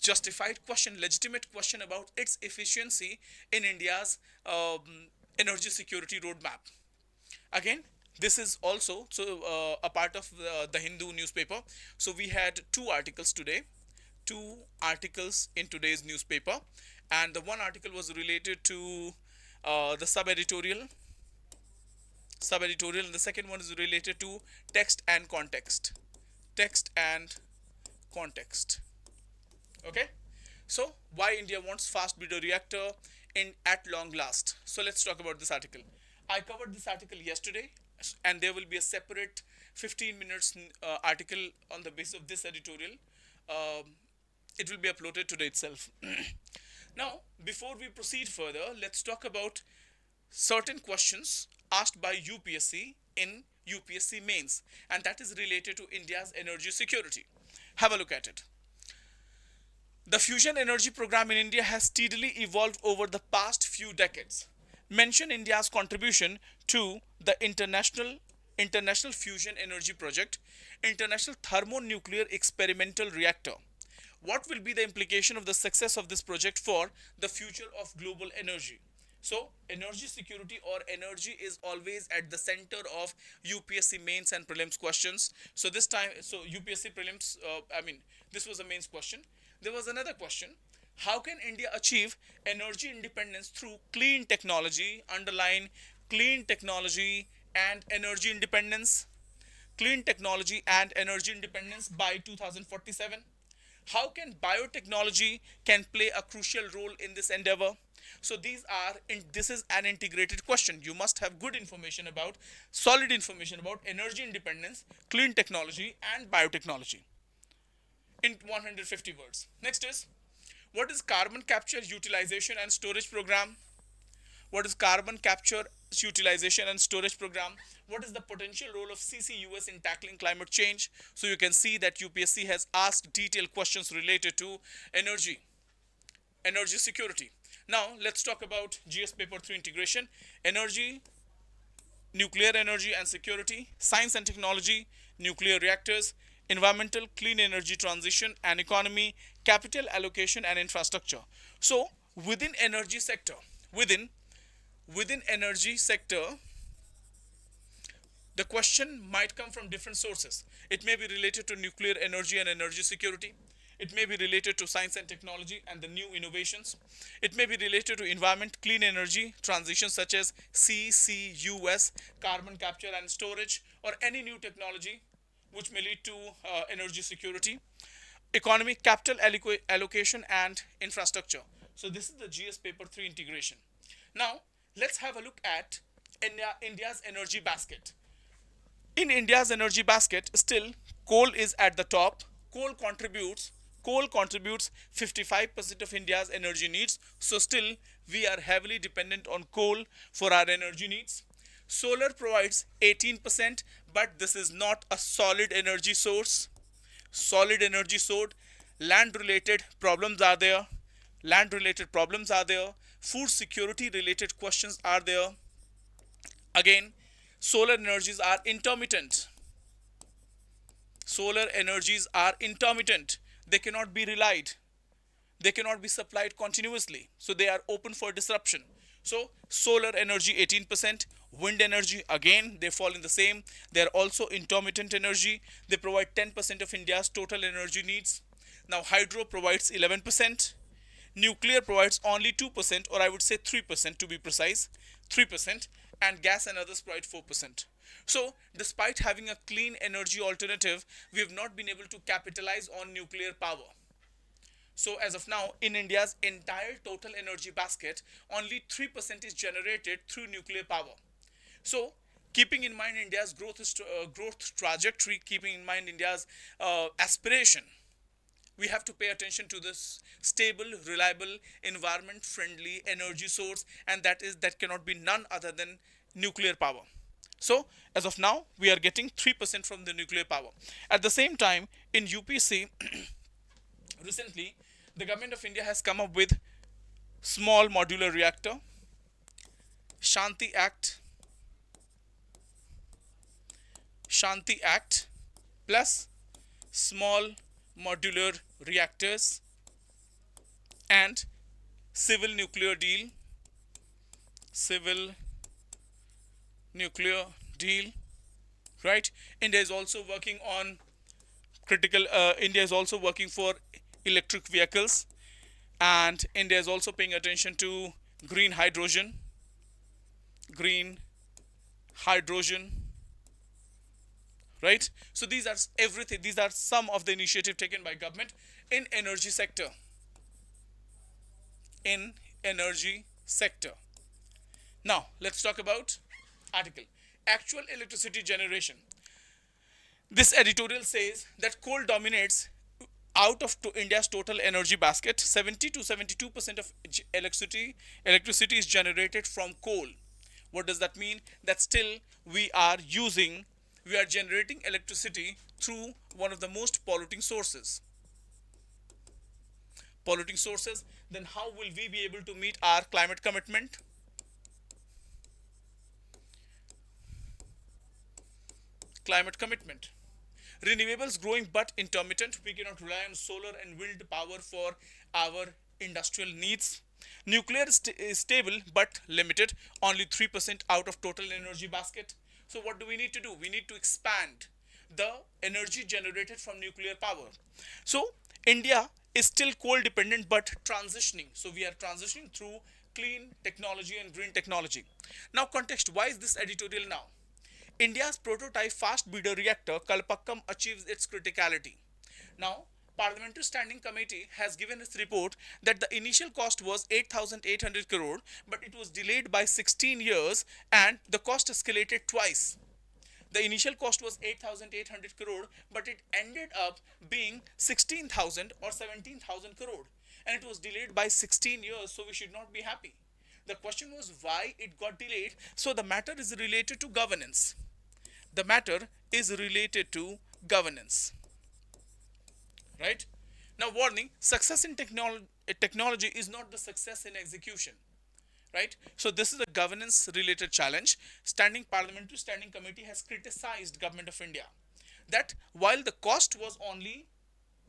justified question, legitimate question about its efficiency in India's energy security roadmap. Again, this is also a part of the Hindu newspaper. So we had two articles today, two articles in today's newspaper, and the one article was related to the sub editorial, and the second one is related to text and context. Text and context. Okay. So why India wants fast breeder reactor in at long last? So let's talk about this article. I covered this article yesterday, and there will be a separate 15 minutes article on the basis of this editorial. Um, it will be uploaded today itself. Now, before we proceed further, let's talk about certain questions asked by UPSC in UPSC Mains, and that is related to India's energy security. Have a look at it. The fusion energy program in India has steadily evolved over the past few decades. Mention India's contribution to the International Fusion Energy Project, International Thermonuclear Experimental Reactor. What will be the implication of the success of this project for the future of global energy? So, energy security or energy is always at the center of UPSC mains and prelims questions. So this time, so UPSC prelims, this was a mains question. There was another question. How can India achieve energy independence through clean technology? Underline clean technology and energy independence. Clean technology and energy independence by 2047. How can biotechnology can play a crucial role in this endeavor? So this is an integrated question. You must have good information about, solid information about energy independence, clean technology and biotechnology in 150 words. Next is, what is carbon capture, utilization and storage program? What is carbon capture, utilization and storage program? What is the potential role of CCUS in tackling climate change? So you can see that UPSC has asked detailed questions related to energy security. Now let's talk about GS paper 3 integration, energy, nuclear energy and security, science and technology, nuclear reactors, environmental clean energy transition and economy, capital allocation and infrastructure. So within energy sector, within energy sector, the question might come from different sources. It may be related to nuclear energy and energy security. It may be related to science and technology and the new innovations. It may be related to environment, clean energy transitions such as CCUS, carbon capture and storage, or any new technology which may lead to energy security. Economy, capital allocation and infrastructure. So this is the GS paper 3 integration. Now let's have a look at India's energy basket. In India's energy basket, still coal is at the top. Coal contributes 55% of India's energy needs. So still we are heavily dependent on coal for our energy needs. Solar provides 18%, but this is not a solid energy source. Land related problems are there. Food security related questions are there. Again, solar energies are intermittent. They cannot be relied. They cannot be supplied continuously. So they are open for disruption. So solar energy 18%, wind energy again they fall in the same. They are also intermittent energy. They provide 10% of India's total energy needs. Now hydro provides 11%. Nuclear provides only 2%, or I would say 3% to be precise. 3%, and gas and others provide 4%. So despite having a clean energy alternative, we have not been able to capitalize on nuclear power. So as of now, in India's entire total energy basket, only 3% is generated through nuclear power. So keeping in mind India's growth trajectory, keeping in mind India's aspiration, we have to pay attention to this stable, reliable, environment friendly energy source, and that cannot be none other than nuclear power. So as of now we are getting 3% from the nuclear power. At the same time, in UPC recently the government of India has come up with small modular reactor, Shanti Act, plus small modular reactors, and civil nuclear deal. Civil nuclear deal, right? India is also working on critical. India is also working for electric vehicles, and India is also paying attention to green hydrogen. Green hydrogen, right? So these are everything. These are some of the initiative taken by government in energy sector. In energy sector. Now let's talk about article. Actual electricity generation. This editorial says that coal dominates out of India's total energy basket. 70 to 72% of electricity is generated from coal. What does that mean? That still we are generating electricity through one of the most polluting sources. Polluting sources. Then how will we be able to meet our climate commitment? Climate commitment. Renewables growing but intermittent. We cannot rely on solar and wind power for our industrial needs. Nuclear is stable but limited, only 3% out of total energy basket. So what do we need to do? We need to expand the energy generated from nuclear power. So India is still coal dependent but transitioning. So we are transitioning through clean technology and green technology. Now context, why is this editorial now? India's prototype fast breeder reactor Kalpakkam achieves its criticality. Now, Parliamentary Standing Committee has given its report that the initial cost was 8,800 crore, but it was delayed by 16 years and the cost escalated twice. The initial cost was 8,800 crore, but it ended up being 16,000 or 17,000 crore, and it was delayed by 16 years, so we should not be happy. The question was why it got delayed. So the matter is related to governance. The matter is related to governance, right? Now warning, success in technology is not the success in execution, right? So this is a governance related challenge. Parliamentary Standing Committee has criticized Government of India that while the cost was only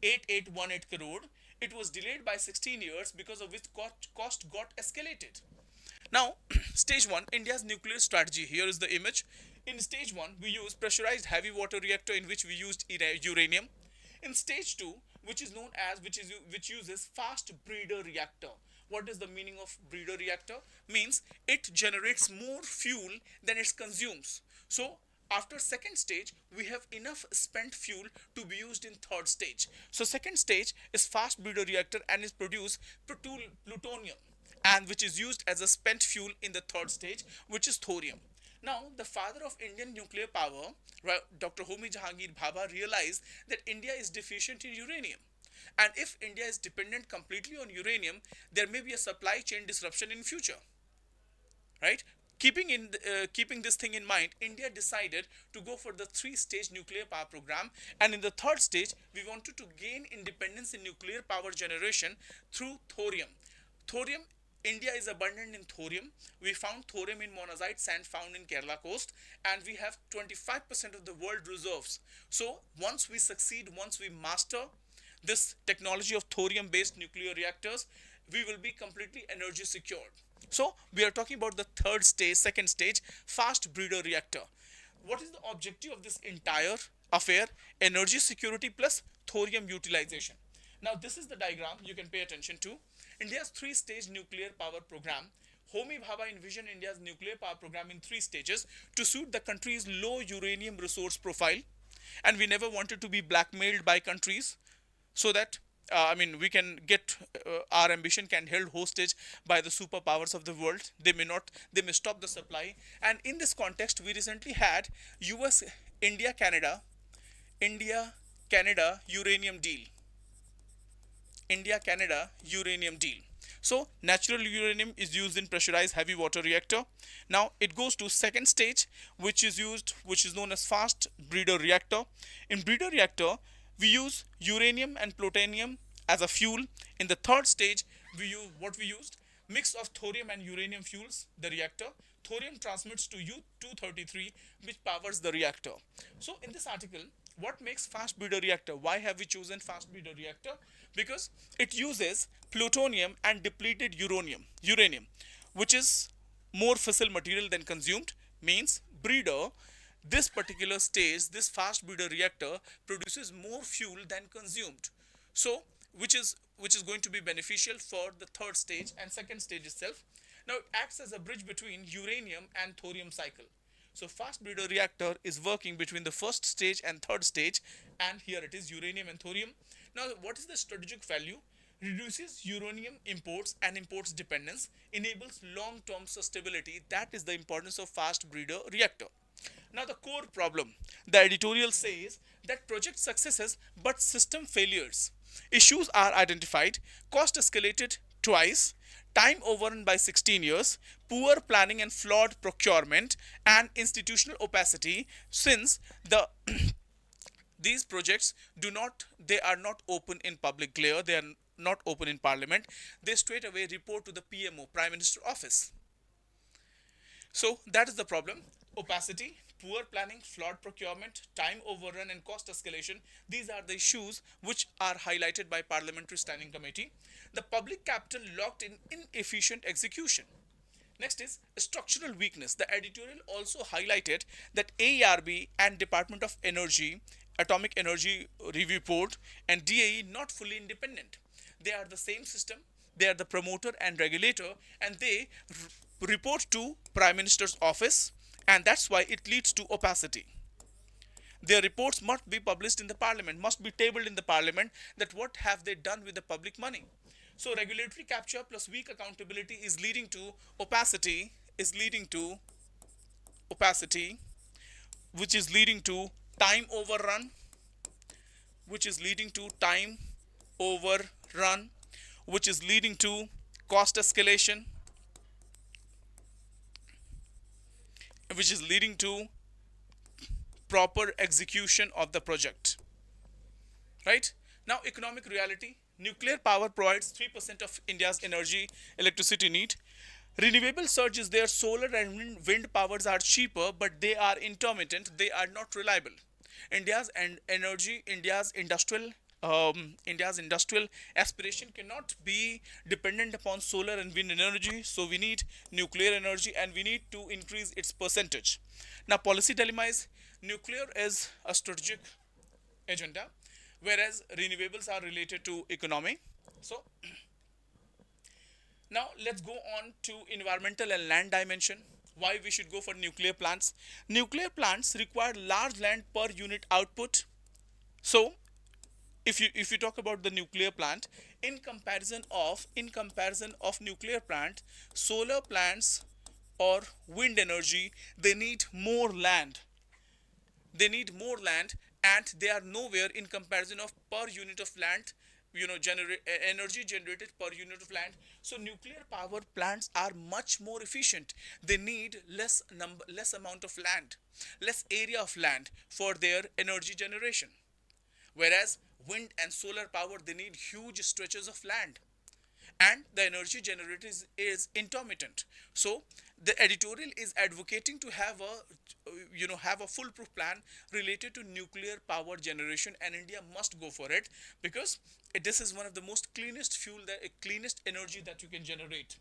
8818 crore, it was delayed by 16 years, because of which cost got escalated. Now, stage 1, India's nuclear strategy. Here is the image. In stage 1, we use pressurized heavy water reactor in which we used uranium. In stage 2, which uses fast breeder reactor. What is the meaning of breeder reactor? Means it generates more fuel than it consumes. So after second stage, we have enough spent fuel to be used in third stage. So second stage is fast breeder reactor and is produce plutonium, and which is used as a spent fuel in the third stage, which is thorium. Now, the father of Indian nuclear power, Dr. Homi Jahangir Bhabha, realized that India is deficient in uranium. And if India is dependent completely on uranium, there may be a supply chain disruption in future, right? Keeping this thing in mind, India decided to go for the three-stage nuclear power program, and in the third stage, we wanted to gain independence in nuclear power generation through thorium. Thorium, India is abundant in thorium. We found thorium in monazite sand found in Kerala coast, and we have 25% of the world reserves. So once we succeed, once we master this technology of thorium based nuclear reactors, we will be completely energy secured. So we are talking about the third stage, second stage, fast breeder reactor. What is the objective of this entire affair? Energy security plus thorium utilization. Now this is the diagram you can pay attention to. India's three-stage nuclear power program. Homi Bhabha envisioned India's nuclear power program in three stages to suit the country's low uranium resource profile, and we never wanted to be blackmailed by countries, so that we can get our ambition can held hostage by the superpowers of the world. They may stop the supply. And in this context, we recently had US India Canada uranium deal. India Canada uranium deal. So natural uranium is used in pressurized heavy water reactor. Now it goes to second stage, which is known as fast breeder reactor. In breeder reactor, we use uranium and plutonium as a fuel. In the third stage, we used mix of thorium and uranium fuels the reactor. Thorium transmits to U-233, which powers the reactor. So in this article, What makes fast breeder reactor? Why have we chosen fast breeder reactor? Because it uses plutonium and depleted uranium, which is more fissile material than consumed. Means breeder, this particular stage, this fast breeder reactor produces more fuel than consumed. So which is going to be beneficial for the third stage and second stage itself. Now it acts as a bridge between uranium and thorium cycle. So fast breeder reactor is working between the first stage and third stage, and here it is uranium and thorium. Now what is the strategic value? Reduces uranium imports and imports dependence, enables long-term sustainability. That is the importance of fast breeder reactor. Now the core problem, the editorial says that project successes but system failures. Issues are identified, cost escalated twice, time overrun by 16 years, poor planning and flawed procurement, and institutional opacity, since the these projects do not they are not open in public glare, they are not open in parliament, they straight away report to the PMO, Prime Minister office. So that is the problem. Opacity, poor planning, flawed procurement, time overrun, and cost escalation. These are the issues which are highlighted by Parliamentary Standing Committee. The public capital locked in inefficient execution. Next is structural weakness. The editorial also highlighted that AERB and Department of Energy, Atomic Energy Review Board, and DAE not fully independent. They are the same system. They are the promoter and regulator, and they report to Prime Minister's office, and that's why it leads to opacity. Their reports must be published in the parliament, must be tabled in the parliament, that what have they done with the public money. So regulatory capture plus weak accountability is leading to opacity, opacity, which is leading to time overrun, which is leading to time overrun, which is leading to cost escalation, which is leading to proper execution of the project. Right? Now, economic reality. Nuclear power provides 3% of India's energy electricity need. Renewable surge is there. Solar and wind powers are cheaper, but they are intermittent. They are not reliable. India's and energy, India's industrial aspiration cannot be dependent upon solar and wind energy. So we need nuclear energy, and we need to increase its percentage. Now, policy dilemmas. Nuclear is a strategic agenda, whereas renewables are related to economy. So now let's go on to environmental and land dimension. Why we should go for nuclear plants? Nuclear plants require large land per unit output. So if you talk about the nuclear plant, in comparison of nuclear plant, solar plants or wind energy, they need more land. They need more land, and they are nowhere in comparison of per unit of land, energy generated per unit of land. So nuclear power plants are much more efficient. They need less amount of land, less area of land for their energy generation, whereas wind and solar power, they need huge stretches of land, and the energy generated is intermittent. So the editorial is advocating to have a foolproof plan related to nuclear power generation, and India must go for it, because this is one of the most cleanest fuel, the cleanest energy that you can generate.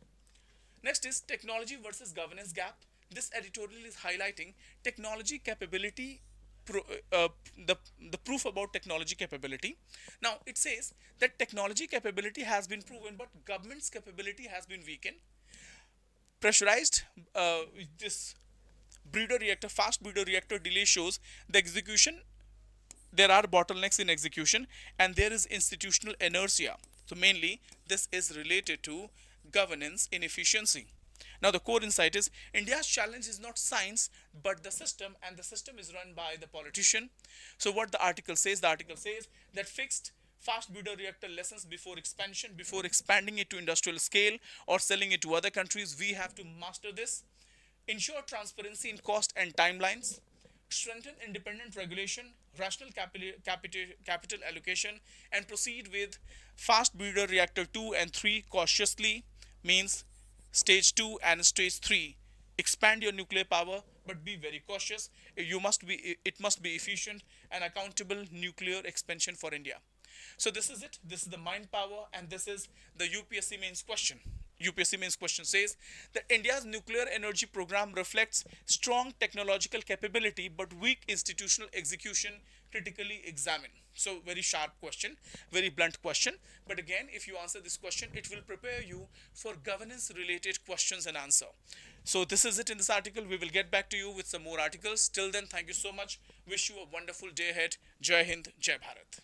Next is technology versus governance gap. This editorial is highlighting technology capability, pro, uh, the, the proof about technology capability. Now, it says that technology capability has been proven, but government's capability has been weakened. Pressurized, this fast breeder reactor delay shows the execution. There are bottlenecks in execution, and there is institutional inertia. So mainly this is related to governance inefficiency. Now the core insight is India's challenge is not science but the system, and the system is run by the politician. So what the article says, that fixed fast breeder reactor lessons before expansion, before expanding it to industrial scale or selling it to other countries, we have to master this. Ensure transparency in cost and timelines, strengthen independent regulation, rational capital allocation, and proceed with fast breeder reactor 2 and 3 cautiously, means stage 2 and stage 3 expand your nuclear power, but be very cautious. It must be efficient and accountable nuclear expansion for India. So this is it. This is the mind power, and this is the UPSC mains question. UPSC mains question says that India's nuclear energy program reflects strong technological capability but weak institutional execution. Critically examine. So very sharp question, very blunt question. But again, if you answer this question, it will prepare you for governance related questions and answer. So this is it in this article. We will get back to you with some more articles. Till then, thank you so much. Wish you a wonderful day ahead. Jai Hind, Jai Bharat.